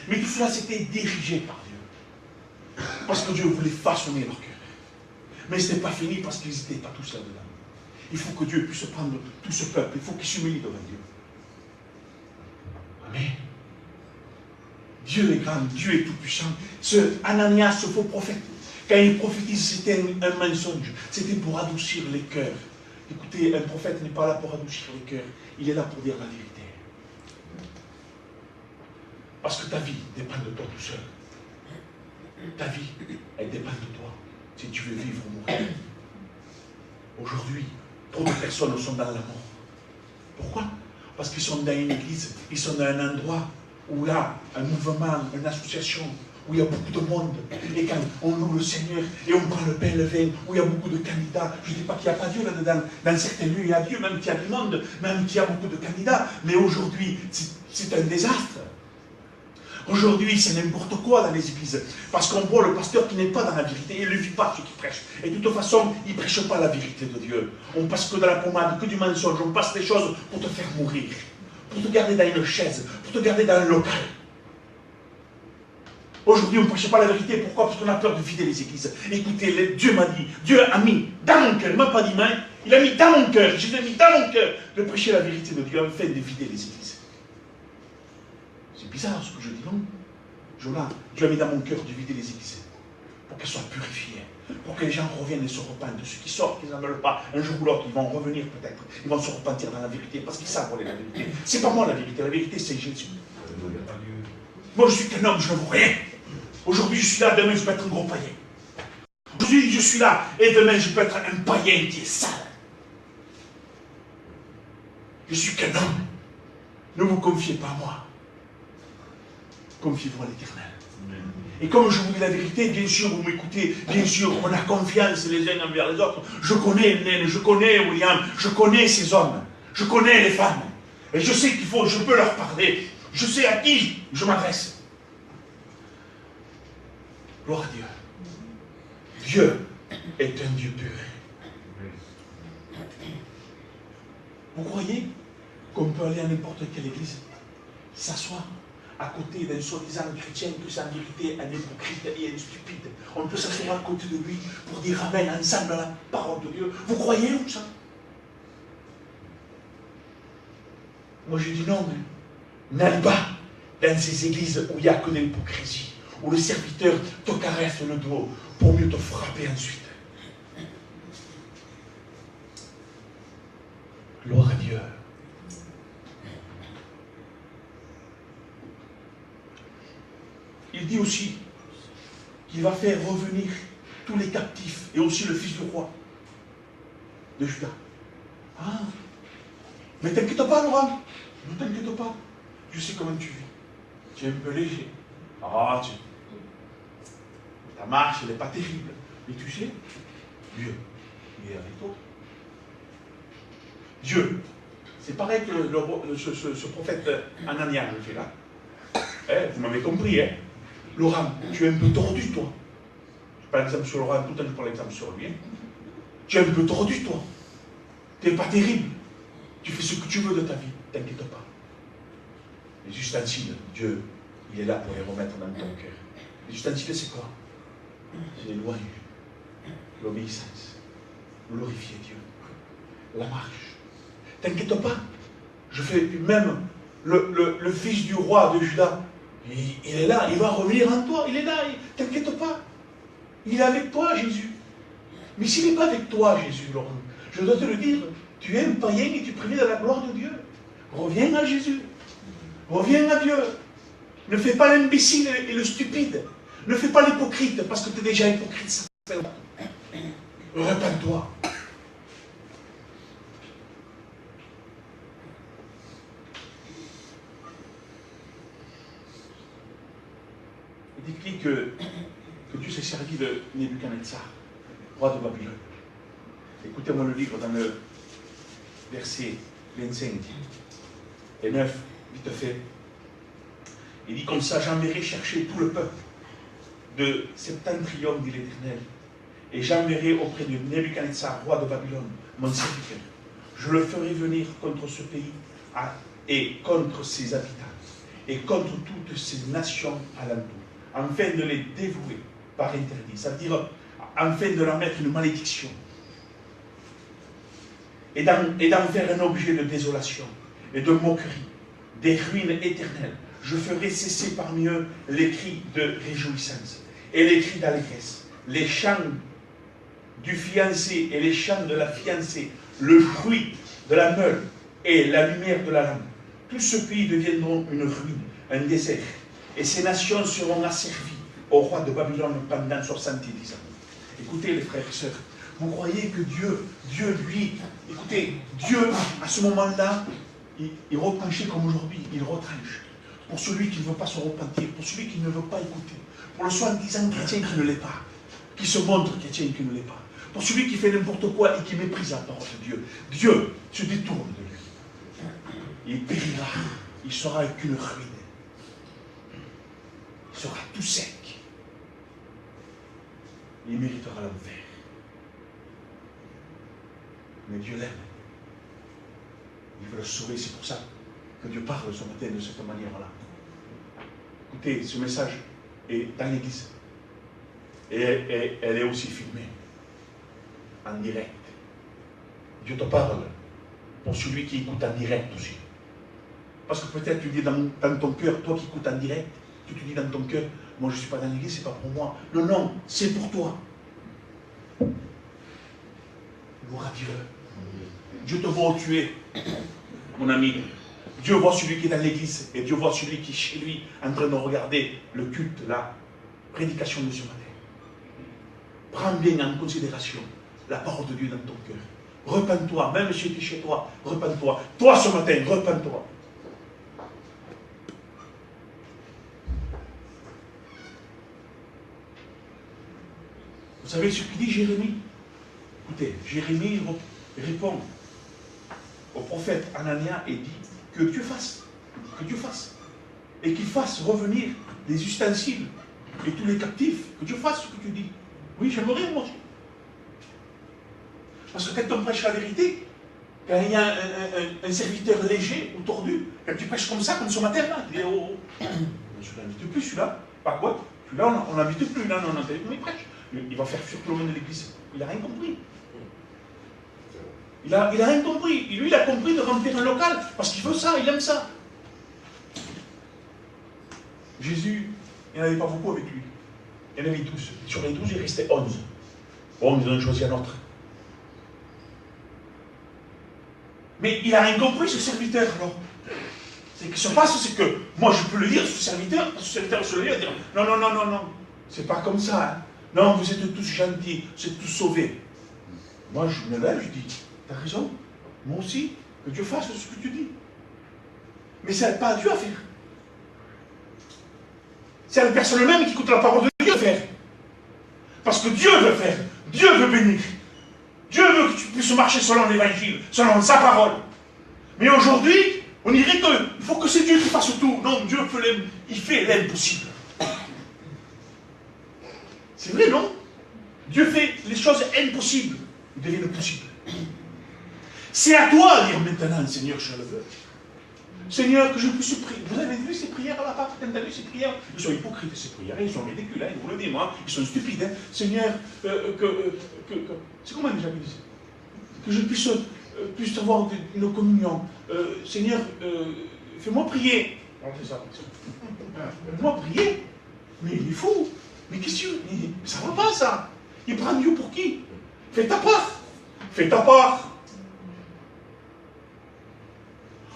Mais tout cela c'était dirigé par Dieu. Parce que Dieu voulait façonner leur cœur. Mais ce n'est pas fini parce qu'ils n'étaient pas tous là-dedans. Il faut que Dieu puisse prendre tout ce peuple, il faut qu'il s'humilie devant Dieu. Amen. Dieu est grand, Dieu est tout-puissant. Ce Ananias, ce faux prophète, quand il prophétise, c'était un mensonge. C'était pour adoucir les cœurs. Écoutez, un prophète n'est pas là pour adoucir les cœurs. Il est là pour dire la vérité. Parce que ta vie dépend de toi tout seul. Ta vie, elle dépend de toi. Si tu veux vivre ou mourir. Aujourd'hui, trop de personnes sont dans la mort. Pourquoi? Parce qu'ils sont dans une église, ils sont dans un endroit où il y a un mouvement, une association, où il y a beaucoup de monde, et quand on loue le Seigneur, et on prend le pain et le vin, où il y a beaucoup de candidats, je ne dis pas qu'il n'y a pas Dieu là-dedans, dans certains lieux il y a Dieu, même qu'il y a du monde, même qu'il y a beaucoup de candidats, mais aujourd'hui, c'est un désastre. Aujourd'hui, c'est n'importe quoi dans les églises, parce qu'on voit le pasteur qui n'est pas dans la vérité, et il ne vit pas ce qu'il prêche. Et de toute façon, il ne prêche pas la vérité de Dieu. On passe que de la pommade, que du mensonge, on passe des choses pour te faire mourir, pour te garder dans une chaise, pour te garder dans un local. Aujourd'hui, on ne prêche pas la vérité. Pourquoi? Parce qu'on a peur de vider les églises. Écoutez, Dieu m'a dit, Dieu a mis dans mon cœur, il ne m'a pas dit main, il a mis dans mon cœur, Jésus a mis dans mon cœur de prêcher la vérité de Dieu afin de vider les églises. C'est bizarre ce que je dis, non? Jola, Dieu a mis dans mon cœur de vider les églises pour qu'elles soient purifiées, pour que les gens reviennent et se repentent. Ceux qui sortent, qui n'en veulent pas, un jour ou l'autre, ils vont revenir peut-être. Ils vont se repentir dans la vérité parce qu'ils savent voler la vérité. C'est pas moi la vérité c'est Jésus. Moi je suis qu'un homme, je ne vaux rien. Aujourd'hui je suis là, demain je peux être un gros païen. Aujourd'hui je suis là, et demain je peux être un païen qui est sale. Je suis qu'un homme. Ne vous confiez pas à moi. Confiez-vous à l'Éternel. Et comme je vous dis la vérité, bien sûr, vous m'écoutez, bien sûr, on a confiance les uns envers les autres. Je connais Nene, je connais William, je connais ces hommes, je connais les femmes. Et je sais qu'il faut, je peux leur parler. Je sais à qui je m'adresse. Gloire à Dieu. Dieu est un Dieu pur. Vous croyez qu'on peut aller à n'importe quelle église, s'asseoir à côté d'un soi-disant chrétien que c'est en vérité un hypocrite et un stupide? On peut s'asseoir à côté de lui pour dire amen ensemble à la parole de Dieu. Vous croyez ou ça? Moi je dis non, n'allez pas dans ces églises où il n'y a que de l'hypocrisie, où le serviteur te caresse le dos pour mieux te frapper ensuite. Gloire à Dieu. Il dit aussi qu'il va faire revenir tous les captifs et aussi le fils du roi de Juda. Ah, mais t'inquiète pas, Laurent. Ne t'inquiète pas. Je sais comment tu vis. Tu es un peu léger. Ah, ta marche, elle n'est pas terrible. Mais tu sais, Dieu, il est avec toi. Dieu, c'est pareil que ce prophète Anania, je fais là. Vous m'avez compris, hein? Laurent, tu es un peu tordu, toi. Je prends l'exemple sur Laurent, tout le temps je prends l'exemple sur lui. Hein? Tu es un peu tordu, toi. Tu n'es pas terrible. Tu fais ce que tu veux de ta vie, t'inquiète pas. Les ustensiles, Dieu, il est là pour les remettre dans ton cœur. Les ustensiles, c'est quoi? C'est les louanges, l'obéissance, glorifier Dieu. la marche. T'inquiète pas. Je fais même le fils du roi de Juda. Il est là, il va revenir en toi. Il est là, t'inquiète pas. Il est avec toi, Jésus. Mais s'il n'est pas avec toi, Jésus, Laurent, je dois te le dire, tu es un païen et tu pries de la gloire de Dieu. Reviens à Jésus. Reviens à Dieu. Ne fais pas l'imbécile et le stupide. Ne fais pas l'hypocrite, parce que tu es déjà hypocrite. Ça fait longtemps. Repends-toi. Il décrit que Dieu s'est servi de Nebuchadnezzar, roi de Babylone. Écoutez-moi le livre dans le verset 25 et 9, vite fait. Il dit comme ça, j'enverrai chercher tout le peuple de septentrion, dit l'Éternel, et j'enverrai auprès de Nebuchadnezzar, roi de Babylone, mon serviteur. Je le ferai venir contre ce pays et contre ses habitants, et contre toutes ces nations alentour, afin de les dévouer par interdit, c'est-à-dire afin de leur mettre une malédiction, et d'en faire un objet de désolation et de moquerie, des ruines éternelles. Je ferai cesser parmi eux les cris de réjouissance et les cris d'allégresse, les chants du fiancé et les chants de la fiancée, le bruit de la meule et la lumière de la lampe. Tout ce pays deviendront une ruine, un désert, et ces nations seront asservies au roi de Babylone pendant 70 ans. Écoutez les frères et sœurs, vous croyez que Dieu lui, écoutez, Dieu à ce moment-là, il retranchait comme aujourd'hui, il retranche. Pour celui qui ne veut pas se repentir, pour celui qui ne veut pas écouter, pour le soi-disant chrétien qui ne l'est pas, qui se montre chrétien qui ne l'est pas, pour celui qui fait n'importe quoi et qui méprise la parole de Dieu. Dieu se détourne de lui. Il périra, il sera qu'une ruine. Il sera tout sec. Il méritera l'enfer. Mais Dieu l'aime. Il veut le sauver, c'est pour ça que Dieu parle ce matin de cette manière-là. Écoutez, ce message est dans l'église. Et elle est aussi filmée. En direct. Dieu te parle pour celui qui écoute en direct aussi. Parce que peut-être tu dis dans ton cœur, toi qui écoutes en direct, tu te dis dans ton cœur, moi je ne suis pas dans l'église, c'est pas pour moi. Non, non, c'est pour toi. Gloire à Dieu. Dieu te voit où tu es, mon ami. Dieu voit celui qui est dans l'église et Dieu voit celui qui est chez lui en train de regarder le culte, la prédication de ce matin. Prends bien en considération la parole de Dieu dans ton cœur. Repens-toi, même si tu es chez toi, repens-toi. Toi ce matin, repens-toi. Vous savez ce que dit Jérémie? Écoutez, Jérémie répond au prophète Anania et dit que Dieu fasse, et qu'il fasse revenir les ustensiles et tous les captifs, que Dieu fasse ce que tu dis. Oui, j'aimerais moi aussi. Parce que quand on prêche la vérité, quand il y a un serviteur léger ou tordu, quand tu prêches comme ça, comme ce matin là, tu dis oh, je n'invite plus celui-là. Par quoi? Celui-là, on n'invite plus, non, il prêche. Il va faire fuir tout le monde de l'église. Il n'a rien compris. Il a rien compris. Lui, il a compris de remplir un local, parce qu'il veut ça, il aime ça. Jésus, il n'y en avait pas beaucoup avec lui. Il y en avait 12. Sur les 12, il restait 11. Bon, ils ont choisi un autre. Mais il n'a rien compris, ce serviteur, alors. Ce qui se passe, c'est que, moi, je peux le dire, ce serviteur se le dire, dire non. C'est pas comme ça, hein. Non, vous êtes tous gentils, vous êtes tous sauvés. Moi, je me lève, je dis, t'as raison, moi aussi, que Dieu fasse ce que tu dis. Mais ce n'est pas à Dieu à faire. C'est à la personne même qui écoute la parole de Dieu à faire. Parce que Dieu veut faire, Dieu veut bénir. Dieu veut que tu puisses marcher selon l'évangile, selon sa parole. Mais aujourd'hui, on dirait qu'il faut que c'est Dieu qui fasse tout. Non, Dieu fait l'impossible. C'est vrai, non? Dieu fait les choses impossibles, ils deviennent possibles. C'est à toi de dire maintenant, Seigneur, je le veux. Seigneur, que je puisse prier. Vous avez vu ces prières là-bas? Vous avez vu ces prières? Ils sont hypocrites, ces prières. Ils sont ridicules, hein, vous le dites, moi. Ils sont stupides. Hein. Seigneur, c'est comment déjà dit? Que je puisse puisse avoir une communion. Seigneur, fais-moi prier. C'est ça. Fais-moi prier. Mais il est fou. Mais qu'est-ce que ça va pas ça. Il prend Dieu pour qui? Fais ta part. Fais ta part.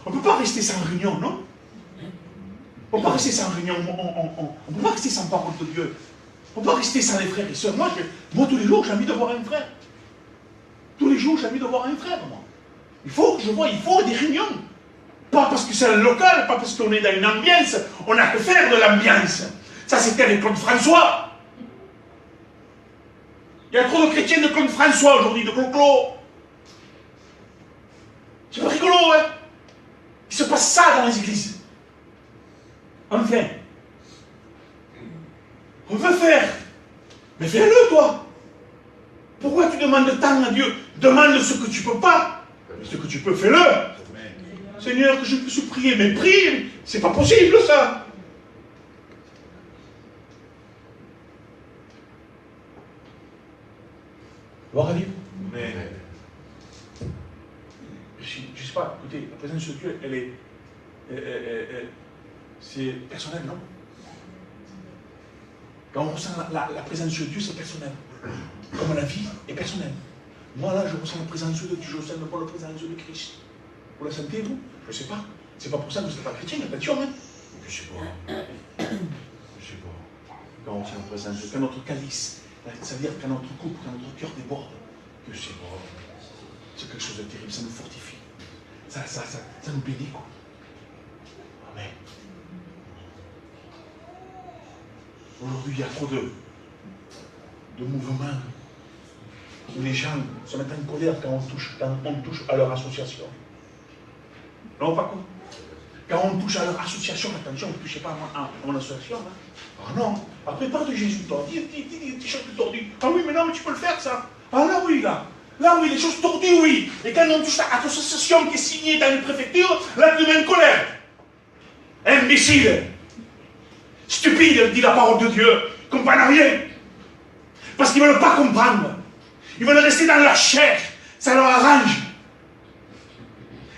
On ne peut pas rester sans réunion, non? On ne peut pas rester sans réunion. On ne peut pas rester sans parole de Dieu. On ne peut pas rester sans les frères et sœurs. Moi, tous les jours, j'ai envie de voir un frère. Tous les jours, j'ai envie de voir un frère, moi. Il faut que je vois, il faut des réunions. Pas parce que c'est un local, pas parce qu'on est dans une ambiance. On n'a que faire de l'ambiance. Ça, c'était avec Claude François. Il y a trop de chrétiens de Claude François aujourd'hui, de Clo-Clo. C'est pas rigolo, hein? Il se passe ça dans les églises. Enfin. On veut faire. Mais fais-le, toi. Pourquoi tu demandes tant à Dieu? Demande ce que tu peux pas. Ce que tu peux, fais-le. Seigneur, que je puisse prier. Mais prie, c'est pas possible, ça. Voir à vivre. Mais je ne sais pas, écoutez, la présence de Dieu, elle est. C'est personnel, non? Quand on ressent la présence de Dieu, c'est personnel. Comme la vie est personnelle. Moi, là, je ressens la présence de Dieu, je ressens pas la présence de Christ. Vous la sentez, vous? Je ne sais pas. C'est pas pour ça que vous n'êtes pas chrétien, attention, hein? Je ne sais pas. Je ne sais pas. Quand on ressent la présence de Dieu, quand notre calice, ça veut dire quand notre coupe, quand notre cœur déborde, je ne sais pas. C'est quelque chose de terrible, ça nous fortifie. Ça nous bénit, quoi. Amen. Aujourd'hui, il y a trop de mouvements où les gens se mettent en colère quand on touche à leur association. Non, pas quoi. Quand on touche à leur association, attention, ne touchez pas à mon association. Hein. Ah non, après parle de Jésus, toi. Dis des choses tordues. Ah oui, mais non, mais tu peux le faire, ça. Ah là, oui, là. Là, oui, les choses tordues, oui. Et quand on touche à l'association qui est signée dans une préfecture, là, tu mets en colère. Imbécile. Stupide, dit la parole de Dieu. Ils ne comprennent rien. Parce qu'ils ne veulent pas comprendre. Ils veulent rester dans leur chair. Ça leur arrange.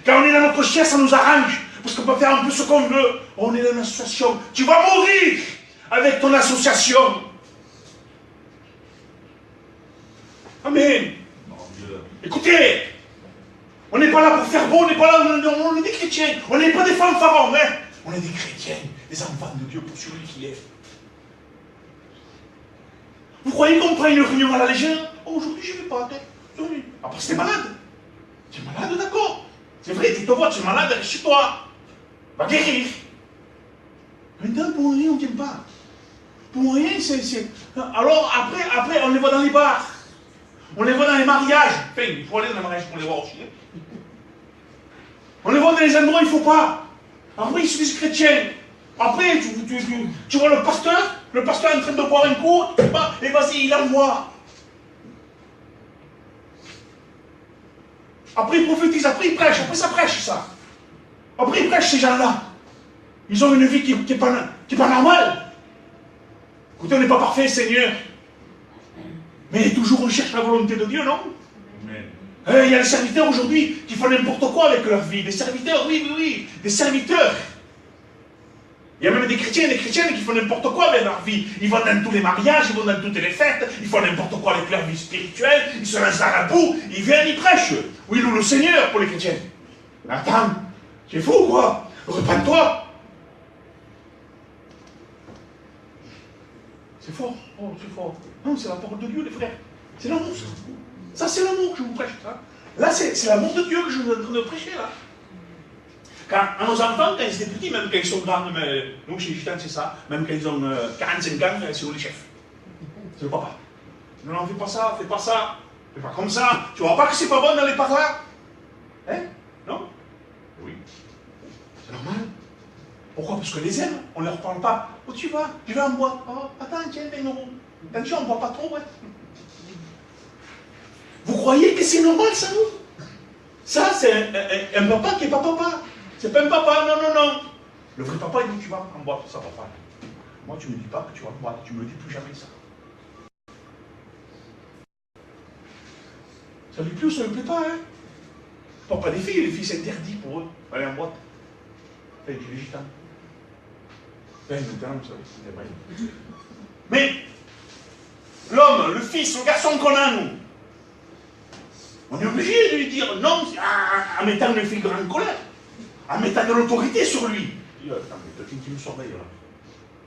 Quand on est dans notre chair, ça nous arrange. Parce qu'on peut faire un peu ce qu'on veut. On est dans une association. Tu vas mourir avec ton association. Amen. Écoutez, on n'est pas là pour faire beau, on n'est pas là, on est des chrétiens. On n'est pas des fanfarons, hein. On est des chrétiens, des enfants de Dieu pour celui qui est. Vous croyez qu'on prend une réunion à la légère? Oh, aujourd'hui, je ne vais pas. Ah, parce que t'es malade. Tu es malade, d'accord. C'est vrai, tu te vois, tu es malade, reste chez toi. Va guérir. Maintenant, pour rien, on ne tient pas. Pour rien, c'est... Alors, après, on les voit dans les bars. On les voit dans les mariages. Enfin, il faut aller dans les mariages pour les voir aussi. Hein. On les voit dans les endroits où il ne faut pas. Après, ils se disent chrétiens. Après, tu vois le pasteur est en train de boire un coup, et vas-y, il envoie. Après, il prophétise, après, il prêche, après, ça prêche, ça. Après, il prêche, ces gens-là. Ils ont une vie qui n'est pas normale. Écoutez, on n'est pas parfait, Seigneur. Mais toujours on cherche la volonté de Dieu, non? Il y a des serviteurs aujourd'hui qui font n'importe quoi avec leur vie. Des serviteurs, oui, des serviteurs. Il y a même des chrétiens et des chrétiennes qui font n'importe quoi avec leur vie. Ils vont dans tous les mariages, ils vont dans toutes les fêtes, ils font n'importe quoi avec leur vie spirituelle, ils se lancent dans la boue, ils viennent, ils prêchent. Oui, ils louent le Seigneur pour les chrétiens. Attends, tu es fou ou quoi? Repends-toi. C'est fort, oh, c'est fort. Non, c'est la parole de Dieu, les frères. C'est l'amour, ça. Ça, c'est l'amour que je vous prêche. Ça. Là, c'est l'amour de Dieu que je suis en train de prêcher, là. Quand à nos enfants, quand ils étaient petits, même quand ils sont grands, nous, chez les Gitans, c'est ça, même quand ils ont 45 ans, c'est nous les chefs. C'est le papa. Non, fais pas ça, fais pas comme ça. Tu vois pas que c'est pas bon d'aller par là? Hein? Non? Oui. C'est normal. Pourquoi? Parce que les aime, on ne leur parle pas. Où tu vas? Je vais en boire. Oh, attends, tiens, 20 €. Attention, on ne boit pas trop, ouais. Vous croyez que c'est normal, ça, vous? Ça, c'est un papa qui n'est pas papa. C'est pas un papa, non. Le vrai papa, il dit, tu vas en boire, ça, papa. Moi, tu ne me dis pas que tu vas en boire. Tu ne me dis plus jamais ça. Ça lui plaît ou ça ne lui plaît pas, hein? Pas des filles, les filles c'est interdit pour eux. Aller en boîte. Avec les gitans. Maintenant, vous savez, c'est vrai. Mais l'homme, le fils, le garçon qu'on a, nous, on est obligé de lui dire non en mettant le figurant en colère, en mettant de l'autorité sur lui. Il y a quelqu'un qui nous surveille là.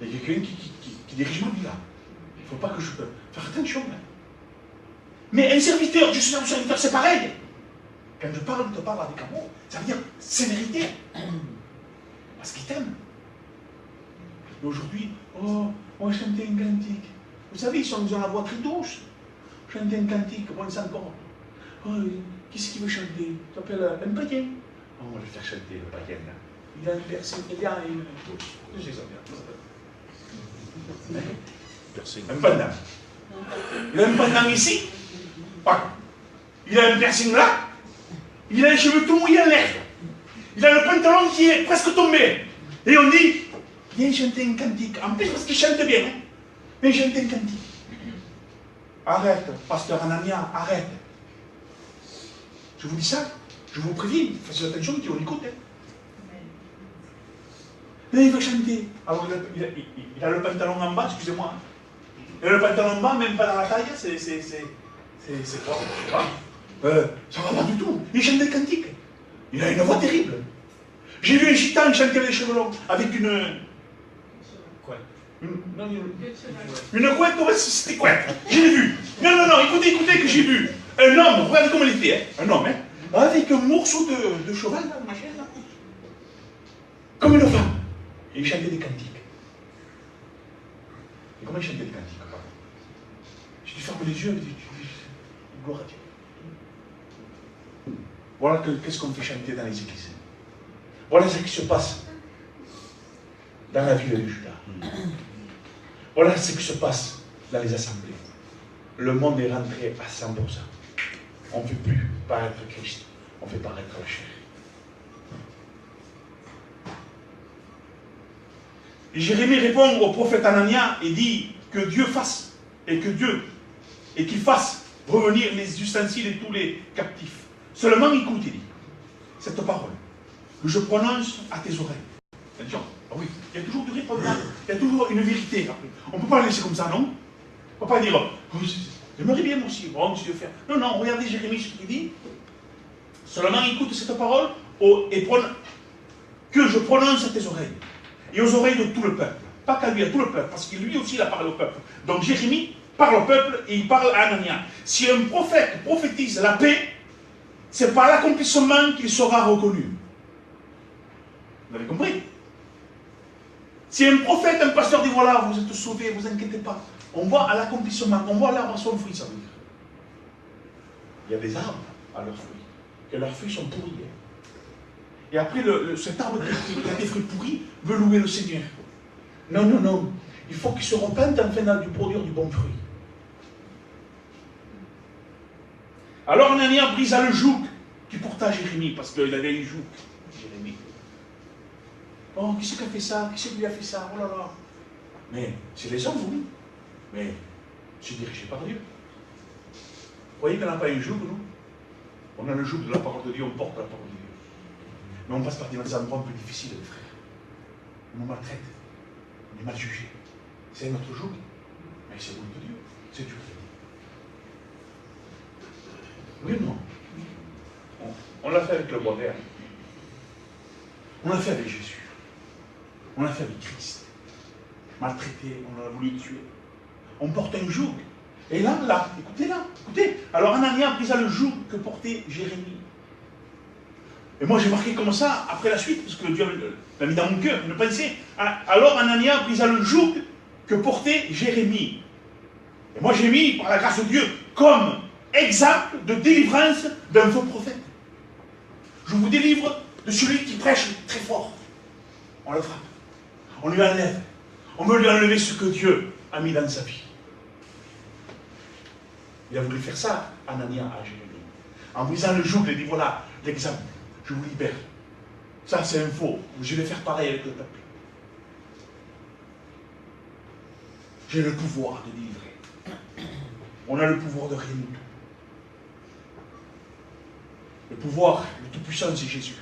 Il y a quelqu'un qui dirige ma vie là. Il ne faut pas que je fasse attention là. Mais un serviteur, je suis un serviteur, c'est pareil. Quand je te parle avec amour, ça veut dire sévérité. Parce qu'il t'aime. Mais aujourd'hui, oh, on chantait un cantique. Vous savez, ils ont la voix très douce. Chanter un cantique, bon, c'est encore. Oh, qu'est-ce qu'il veut chanter? Il s'appelle un païen. Oh, on va lui faire chanter le païen là. Il a un percé, il a une. Je sais ça bien. Un pendant. Il a un pendant ici. Il a un piercing là. Il a les cheveux tout mouillés en l'air. Il a le pantalon qui est presque tombé. Et on dit, viens chanter un cantique. En plus, parce qu'il chante bien. Hein? Viens chanter un cantique. Arrête, pasteur Anania, arrête. Je vous dis ça, je vous préviens, faites attention qui on écoute. Hein. Mais il va chanter. Alors il a le pantalon en bas, excusez-moi. Il a le pantalon en bas, même pas dans la taille, c'est quoi? Ça va pas du tout. Il chante des cantiques. Il a une voix terrible. J'ai vu un gitan chanter les cheveux longs avec une couette, ouais, c'était couette. J'ai vu. Non, écoutez que j'ai vu. Un homme, regardez comment il était, hein. Un homme, hein, avec un morceau de cheval, là, machin, là. Comme une femme. Et il chantait des cantiques. Et comment il chantait des cantiques, pardon? J'ai dû fermer les yeux, et gloire à Dieu. Voilà qu'est-ce qu'on fait chanter dans les églises. Voilà ce qui se passe dans la ville de Juda. Voilà ce qui se passe dans les assemblées. Le monde est rentré à 100%. On ne fait plus paraître Christ, on fait paraître la chair. Et Jérémie répond au prophète Anania et dit que Dieu fasse, et qu'il fasse revenir les ustensiles et tous les captifs. Seulement écoute, il dit, cette parole que je prononce à tes oreilles. Attention, ah oui, il y a toujours du répondant, il y a toujours une vérité. On ne peut pas le laisser comme ça, non? On ne peut pas dire, oh, j'aimerais bien moi aussi, bon, monsieur faire. Non, regardez Jérémie ce qu'il dit. Seulement écoute cette parole et que je prononce à tes oreilles. Et aux oreilles de tout le peuple. Pas qu'à lui, à tout le peuple, parce que lui aussi il a parlé au peuple. Donc Jérémie parle au peuple et il parle à Anania. Si un prophète prophétise la paix, c'est par l'accomplissement qu'il sera reconnu. Vous avez compris? Si un prophète, un pasteur dit voilà, vous êtes sauvés, vous inquiétez pas. On voit à l'accomplissement, on voit l'arbre à son fruit, ça veut dire. Il y a des arbres à leurs fruits, que leurs fruits sont pourris. Et après, cet arbre qui a des fruits pourris veut louer le Seigneur. Non. Il faut qu'il se repente afin de produire du bon fruit. Alors Anania brisa le joug qui porta Jérémie, parce qu'il avait un joug, Jérémie. Oh, qui c'est qui a fait ça? Qui c'est qui lui a fait ça? Oh là là. Mais c'est les hommes, oui. Mais c'est dirigé par Dieu. Vous voyez qu'on n'a pas un joug, nous? On a le joug de la parole de Dieu, on porte la parole de Dieu. Mais on passe par des endroits plus difficiles, les frères. On nous maltraite. On est mal jugé. C'est notre joug. Mais c'est voulu de Dieu. C'est Dieu qui a dit. Oui ou non? On l'a fait avec le bois vert. On l'a fait avec Jésus. On l'a fait avec Christ. Maltraité, on a voulu tuer. On porte un joug. Et là, écoutez. Alors Anania brisa le joug que portait Jérémie. Et moi j'ai marqué comme ça, après la suite, parce que Dieu l'a mis dans mon cœur, une pensée. Alors Anania brisa le joug que portait Jérémie. Et moi j'ai mis, par la grâce de Dieu, comme exemple de délivrance d'un faux prophète. Je vous délivre de celui qui prêche très fort. On le frappe. On lui enlève. On veut lui enlever ce que Dieu a mis dans sa vie. Il a voulu faire ça, Anania, à Jérémie. En brisant le joug, il a dit voilà l'exemple. Je vous libère. Ça, c'est un faux. Je vais faire pareil avec le peuple. J'ai le pouvoir de délivrer. On a le pouvoir de rien du tout. Le pouvoir, le Tout-Puissant, c'est Jésus.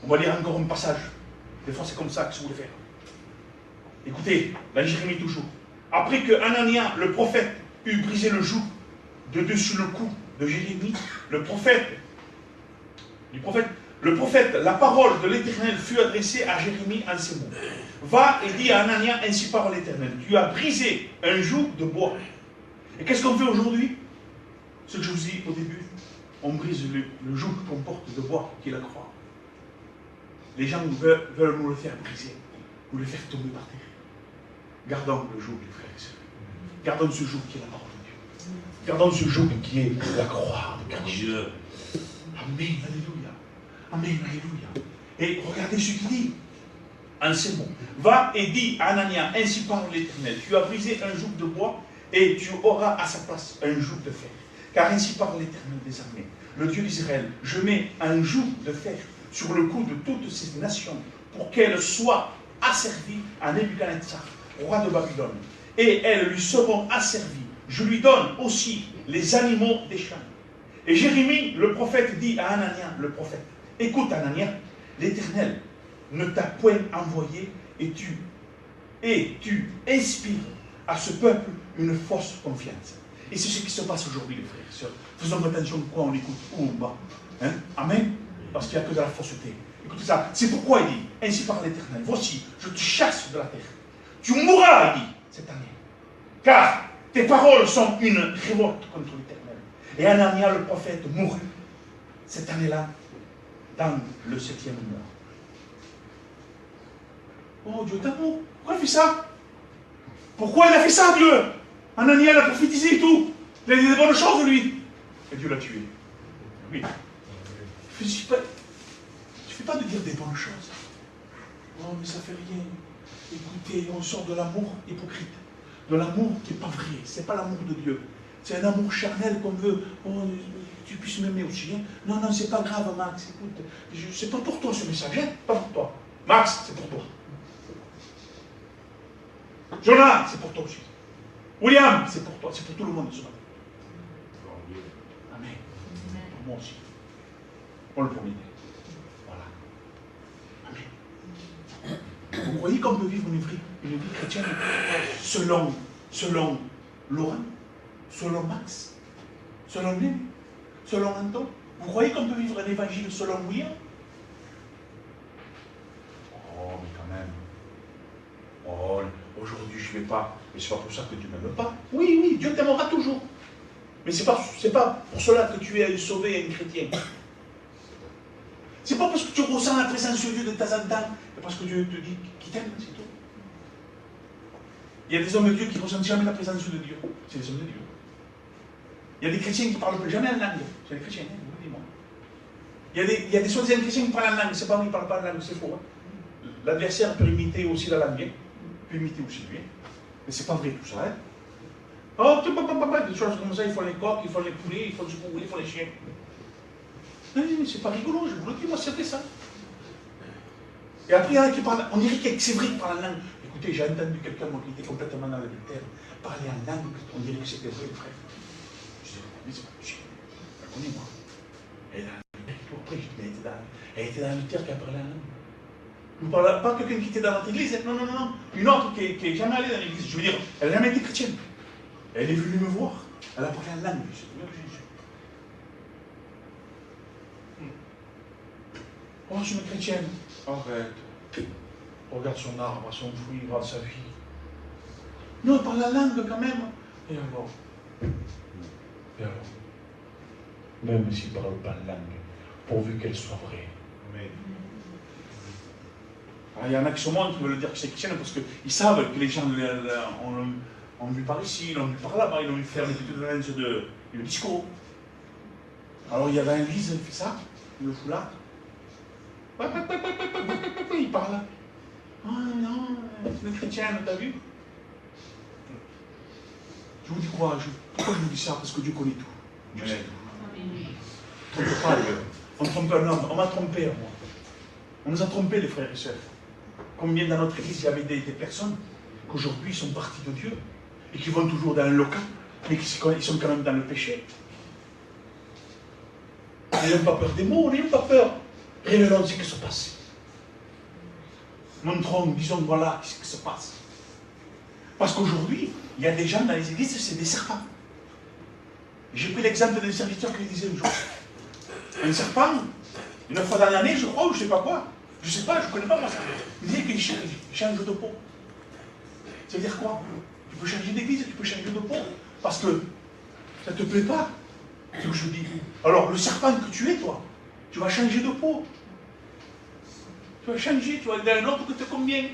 On va lire encore un passage. Des fois, c'est comme ça que je voulais faire. Écoutez, la Jérémie toujours. Après que Anania, le prophète, eut brisé le joug de dessus le cou de Jérémie, le prophète, la parole de l'Éternel fut adressée à Jérémie en ces mots. Va et dis à Anania, ainsi parle l'Éternel. Tu as brisé un joug de bois. Et qu'est-ce qu'on fait aujourd'hui? Ce que je vous dis au début, on brise le joug qu'on porte de bois, qui est la croix. Les gens veulent nous le faire briser, nous le faire tomber par terre. Gardons le joug, les frères et sœurs. Gardons ce joug qui est la parole de Dieu. Gardons ce joug qui est la croix de Christ. Amen, alléluia. Amen, alléluia. Et regardez ce qu'il dit en ces mots. Va et dis à Anania, ainsi parle l'Éternel. Tu as brisé un joug de bois et tu auras à sa place un joug de fer. Car ainsi parle l'Éternel des armées, le Dieu d'Israël. Je mets un joug de fer sur le cou de toutes ces nations pour qu'elles soient asservies à Nebuchadnezzar, roi de Babylone. Et elles lui seront asservies. Je lui donne aussi les animaux des champs. Et Jérémie, le prophète, dit à Anania, le prophète, écoute Anania, l'Éternel ne t'a point envoyé et tu inspires à ce peuple une fausse confiance. Et c'est ce qui se passe aujourd'hui, les frères et sœurs. Faisons attention de quoi on écoute, où on va. Hein? Amen. Parce qu'il n'y a que de la fausseté. Écoutez ça, c'est pourquoi il dit, ainsi par l'Éternel, voici, je te chasse de la terre. Tu mourras, il dit, cette année. Car tes paroles sont une révolte contre l'Éternel. Et Anania, le prophète, mourut cette année-là, dans le 7e mois. Oh, Dieu est amour. Pourquoi il fait ça? Pourquoi il a fait ça, Dieu? Anania a prophétisé et tout. Il a dit des bonnes choses, lui. Et Dieu l'a tué. Oui. Il ne suffit pas de dire des bonnes choses. Oh, mais ça fait rien. Écoutez, on sort de l'amour hypocrite. De l'amour qui n'est pas vrai. Ce n'est pas l'amour de Dieu. C'est un amour charnel qu'on veut. Oh, tu puisses m'aimer aussi. Hein? Non, non, c'est pas grave, Max. Écoute, c'est pas pour toi ce message. Hein? Pas pour toi. Max, c'est pour toi. Jonah, c'est pour toi aussi. William, c'est pour toi. C'est pour tout le monde ce matin. Amen. Pour moi aussi. On le promet. Voilà. Amen. Vous croyez qu'on peut vivre une vie chrétienne selon Laurent, selon Max, selon Lévi, selon Anton? Vous croyez qu'on peut vivre un évangile selon William? Oh, mais quand même. Oh, aujourd'hui je ne vais pas. Mais c'est pas pour ça que Dieu ne m'aime pas. Oui, oui, Dieu t'aimera toujours. Mais c'est pas pour cela que tu es sauvé et un chrétien. C'est pas parce que tu ressens la présence de Dieu de temps en temps, c'est parce que Dieu te dit qu'il t'aime, c'est tout. Il y a des hommes de Dieu qui ne ressentent jamais la présence de Dieu. C'est des hommes de Dieu. Il y a des chrétiens qui ne parlent jamais en langue. C'est des chrétiens, hein, vous le dites moi. Il y a des soi-disant chrétiens qui parlent en langue. C'est pas vrai, ils ne parlent pas en langue, c'est faux. Hein. L'adversaire peut imiter aussi la langue. Hein. Peut imiter aussi lui. Hein. Mais c'est pas vrai tout ça. Hein. Oh, des choses comme ça, il faut les coqs, il faut les poulets, il faut ce que vous voulez, il faut les chiens. Non, c'est pas rigolo, je vous le dis, moi c'était ça. Et après, il y en a qui parlent, on dirait que c'est vrai qu'ils parlent en langue. Écoutez, j'ai entendu quelqu'un qui était complètement dans l'adultère parler en langue, on dirait que c'était vrai, frère. Je dis, mais c'est pas possible. Je la connais, moi. Elle est dans après, je dis, mais elle était dans l'adultère qui a parlé en langue. Je ne parle pas quelqu'un qui était dans notre église, non, non, non. Une autre qui n'est jamais allée dans l'église. Je veux dire, elle n'a jamais été chrétienne. Elle est venue me voir. Elle a parlé en langue. Je dis, oh, je suis une chrétienne. Arrête. Regarde son arbre, son fruit, regarde sa vie. Non, elle parle la langue quand même. Et alors? Même s'il ne parle pas la langue, pourvu qu'elle soit vraie. Amen. Alors, il y en a qui se montrent, qui veulent dire que c'est chrétien parce qu'ils savent que les gens ont vu par ici, l'ont vu par là-bas, ils l'ont vu faire des petites lances de discours. Alors il y avait un Lise, il fait ça, le foulard. Il parle. Ah non, c'est une chrétienne, t'as vu? Je vous dis quoi? Pourquoi je vous dis ça? Parce que Dieu connaît tout. Dieu sait tout. On ne trompe pas Dieu. On trompe un homme. On m'a trompé, moi. On nous a trompés, les frères et sœurs. Combien dans notre église il y avait des personnes qu'aujourd'hui sont parties de Dieu et qui vont toujours dans le local, mais qui sont quand même dans le péché. N'ayons pas peur des mots, n'ayons pas peur. Révélons ce qui se passe. Montrons, disons, voilà ce qui se passe. Parce qu'aujourd'hui, il y a des gens dans les églises, c'est des serpents. J'ai pris l'exemple d'un serviteur qui disait un jour. Un serpent, une fois dans l'année, je crois, ou je ne sais pas quoi. Je ne sais pas, je ne connais pas moi ça. Il disait qu'il change de peau. Ça veut dire quoi? Tu peux changer d'église, tu peux changer de peau. Parce que ça ne te plaît pas. C'est ce que je dis. Alors, le serpent que tu es, toi, tu vas changer de peau. Tu vas changer, tu vas aller dans un autre que te convient.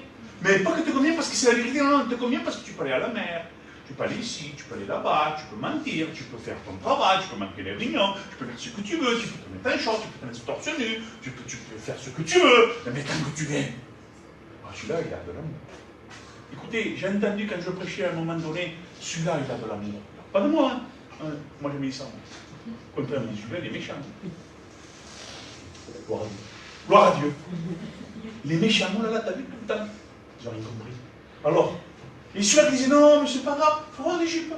Mais pas que te convient parce que c'est la vérité, non, te convient parce que tu peux aller à la mer, tu peux aller ici, tu peux aller là-bas, tu peux mentir, tu peux faire ton travail, tu peux manquer les réunions, tu peux faire ce que tu veux, tu peux te mettre un short, tu peux te mettre torse nu, tu peux faire ce que tu veux, mais tant que tu viens. Ah, celui-là, il a de l'amour. Écoutez, j'ai entendu quand je prêchais à un moment donné, celui-là, il a de l'amour. Pas de moi, hein. Moi, j'ai mis ça. Contrairement, celui-là, il est méchant. Gloire à Dieu. Gloire à Dieu. Les méchants, oh là là, t'as vu tout le temps. Ils n'ont rien compris. Alors, et celui-là qui disait non, mais c'est pas grave, il faut voir les jupes.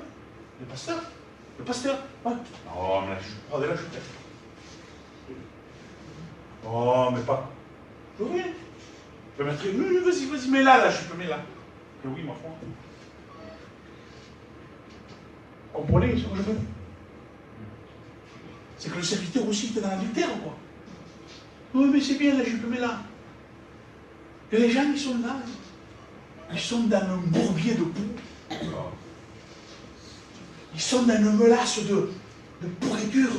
Le pasteur. Ouais. Non, mais la jupe, regardez la jupe. Oh, mais pas. Je veux rien. Je vais mettre. Vas-y, mets là, la jupe, mets là. Mais oui, ma foi. Vous comprenez ce que je veux dire? C'est que le serviteur aussi était dans l'adultère, quoi. Oui, mais c'est bien, la jupe, mets là. Et les gens, ils sont là. Ils sont dans un bourbier de boue. Ils sont dans une melasse de pourriture,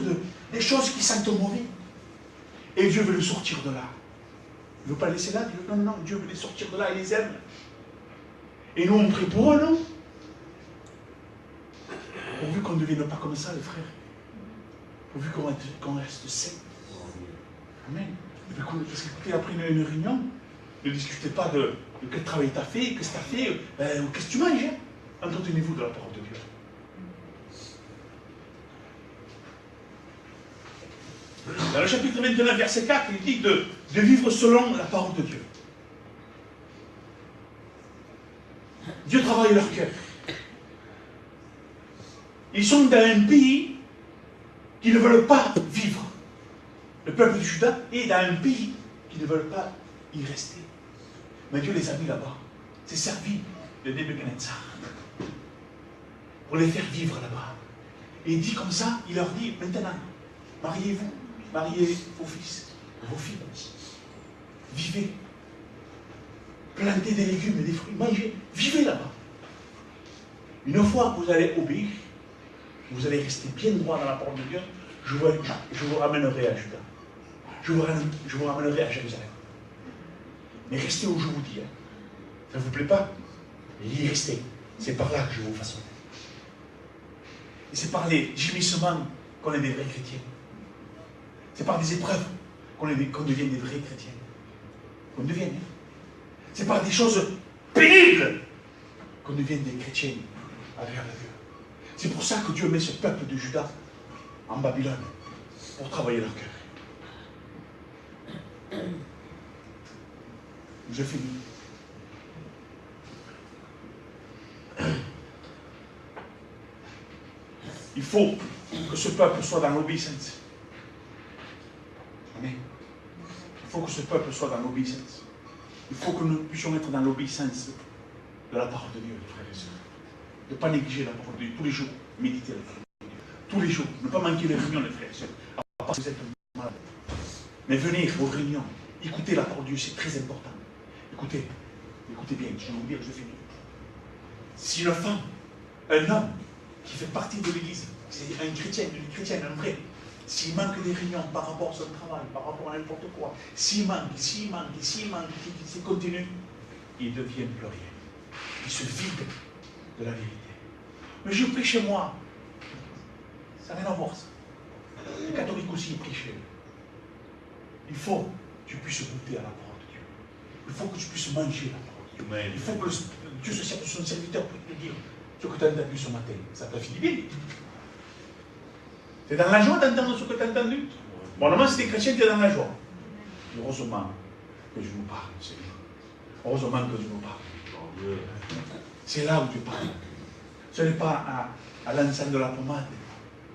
des choses qui sentent mauvais. Et Dieu veut les sortir de là. Il ne veut pas les laisser là. Non, Dieu veut les sortir de là, il les aime. Et nous, on prie pour eux, non? Pourvu qu'on ne devienne pas comme ça, les frères. Pourvu qu'on reste sain. Amen. Et puis, parce qu'écoutez, après une réunion, ne discutez pas de quel travail tu as fait, qu'est-ce que tu as fait, ou qu'est-ce que tu manges. Hein? Entretenez-vous de la parole de Dieu. Dans le chapitre 29, verset 4, il dit de vivre selon la parole de Dieu. Dieu travaille leur cœur. Ils sont dans un pays qui ne veulent pas vivre. Le peuple de Juda est dans un pays qui ne veulent pas y rester. Mais Dieu les a mis là-bas. C'est servi de Nebuchadnezzar pour les faire vivre là-bas. Et il dit comme ça, il leur dit, maintenant, mariez-vous, mariez vos fils, vos filles, vivez, plantez des légumes et des fruits, mangez, vivez là-bas. Une fois que vous allez obéir, vous allez rester bien droit dans la parole de Dieu, je vous ramènerai à Juda. Je vous ramènerai à Jérusalem. Mais restez où je vous dis. Hein. Ça ne vous plaît pas? Y restez. C'est par là que je vous façonne. Et c'est par les gémissements qu'on est des vrais chrétiens. C'est par des épreuves qu'on devienne des vrais chrétiens. Qu'on devienne. Hein. C'est par des choses pénibles qu'on devienne des chrétiens agréables à Dieu. C'est pour ça que Dieu met ce peuple de Juda en Babylone pour travailler leur cœur. Je finis. Il faut que ce peuple soit dans l'obéissance. Amen. Il faut que ce peuple soit dans l'obéissance. Il faut que nous puissions être dans l'obéissance de la parole de Dieu, frères et sœurs. De ne pas négliger la parole de Dieu. Tous les jours, méditer la parole de Dieu. Tous les jours. Ne pas manquer les réunions, les frères et sœurs. À part si vous êtes malades. Mais venir aux réunions. Écoutez la parole de Dieu, c'est très important. Écoutez bien, je vais vous dire, je finis. Si une femme, un homme qui fait partie de l'église, c'est un chrétien, une chrétienne, un vrai, s'il manque des réunions par rapport à son travail, par rapport à n'importe quoi, s'il manque, s'il continue, il devient plus rien. Il se vide de la vérité. Mais je prie chez moi. Ça n'a rien à voir, ça. Les catholiques aussi, ils prient chez eux. Il faut que tu puisses goûter à la parole de Dieu. Il faut que tu puisses manger la parole de Dieu. Il faut que Dieu se serve de son serviteur pour te dire ce que tu as entendu ce matin. Ça t'a fini bien. Tu es dans la joie d'entendre ce que tu as entendu. Bon, normalement, si tu es chrétien, tu es dans la joie. Heureusement que je vous parle, Seigneur. Heureusement que je vous parle. C'est là où tu parles. Ce n'est pas à l'ensemble de la pommade,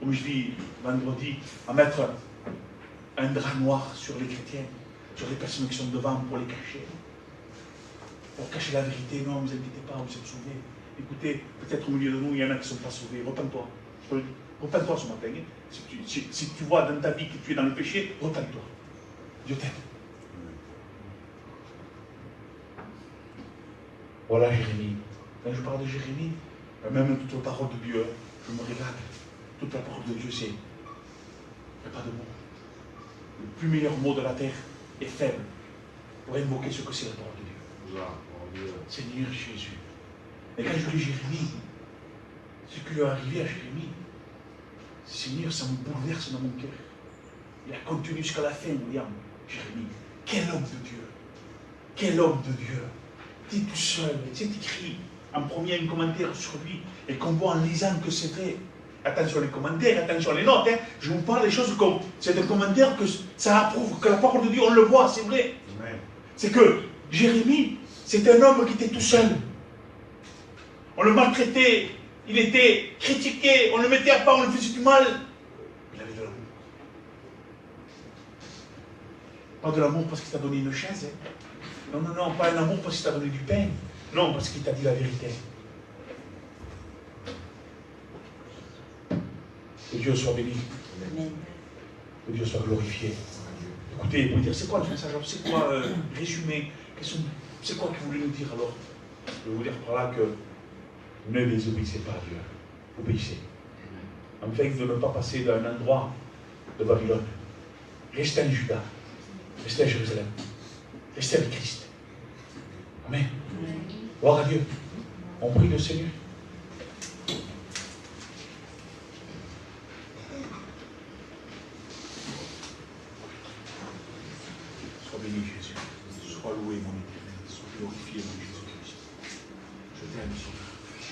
comme je dis vendredi, à mettre un drap noir sur les chrétiens, sur les personnes qui sont devant pour les cacher. Pour cacher la vérité, non, ne vous inquiétez pas, vous êtes sauvés. Écoutez, peut-être au milieu de nous, il y en a qui ne sont pas sauvés. Repends-toi. Repends-toi ce matin. Si tu vois dans ta vie que tu es dans le péché, repends-toi. Dieu t'aime. Voilà Jérémie. Quand je parle de Jérémie, même toute la parole de Dieu, je me régale. Toute la parole de Dieu, c'est il n'y a pas de mots. Le plus meilleur mot de la terre est faible pour invoquer ce que c'est la parole de Dieu. Seigneur Jésus. Et quand je lis Jérémie, ce qui lui est arrivé à Jérémie, Seigneur, ça me bouleverse dans mon cœur. Il a continué jusqu'à la fin, William. Jérémie, quel homme de Dieu. Quel homme de Dieu. Tu es tout seul. C'est écrit en premier un commentaire sur lui et qu'on voit en lisant que c'est vrai. Attention les commentaires, attention les notes. Hein. Je vous parle des choses comme c'est un commentaire que ça approuve, que la parole de Dieu, on le voit, c'est vrai. C'est que Jérémie, c'est un homme qui était tout seul. On le maltraitait, il était critiqué, on le mettait à part, on lui faisait du mal. Il avait de l'amour. Pas de l'amour parce qu'il t'a donné une chaise. Hein. Non, non, non, pas un amour parce qu'il t'a donné du pain. Non, parce qu'il t'a dit la vérité. Que Dieu soit béni. Amen. Que Dieu soit glorifié. Écoutez, vous me dire, c'est quoi le message? C'est quoi résumé? C'est quoi qu'il voulait nous dire alors? Je vais vous dire par là que ne désobéissez pas à Dieu. Obéissez. Afin de ne pas passer d'un endroit de Babylone. Restez en Juda. Restez à Jérusalem. Restez avec Christ. Amen. Gloire à Dieu. On prie le Seigneur. Sois béni Jésus. Sois loué mon éternel. Sois glorifié mon Jésus-Christ. Je t'aime, Seigneur.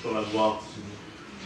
Dans la gloire,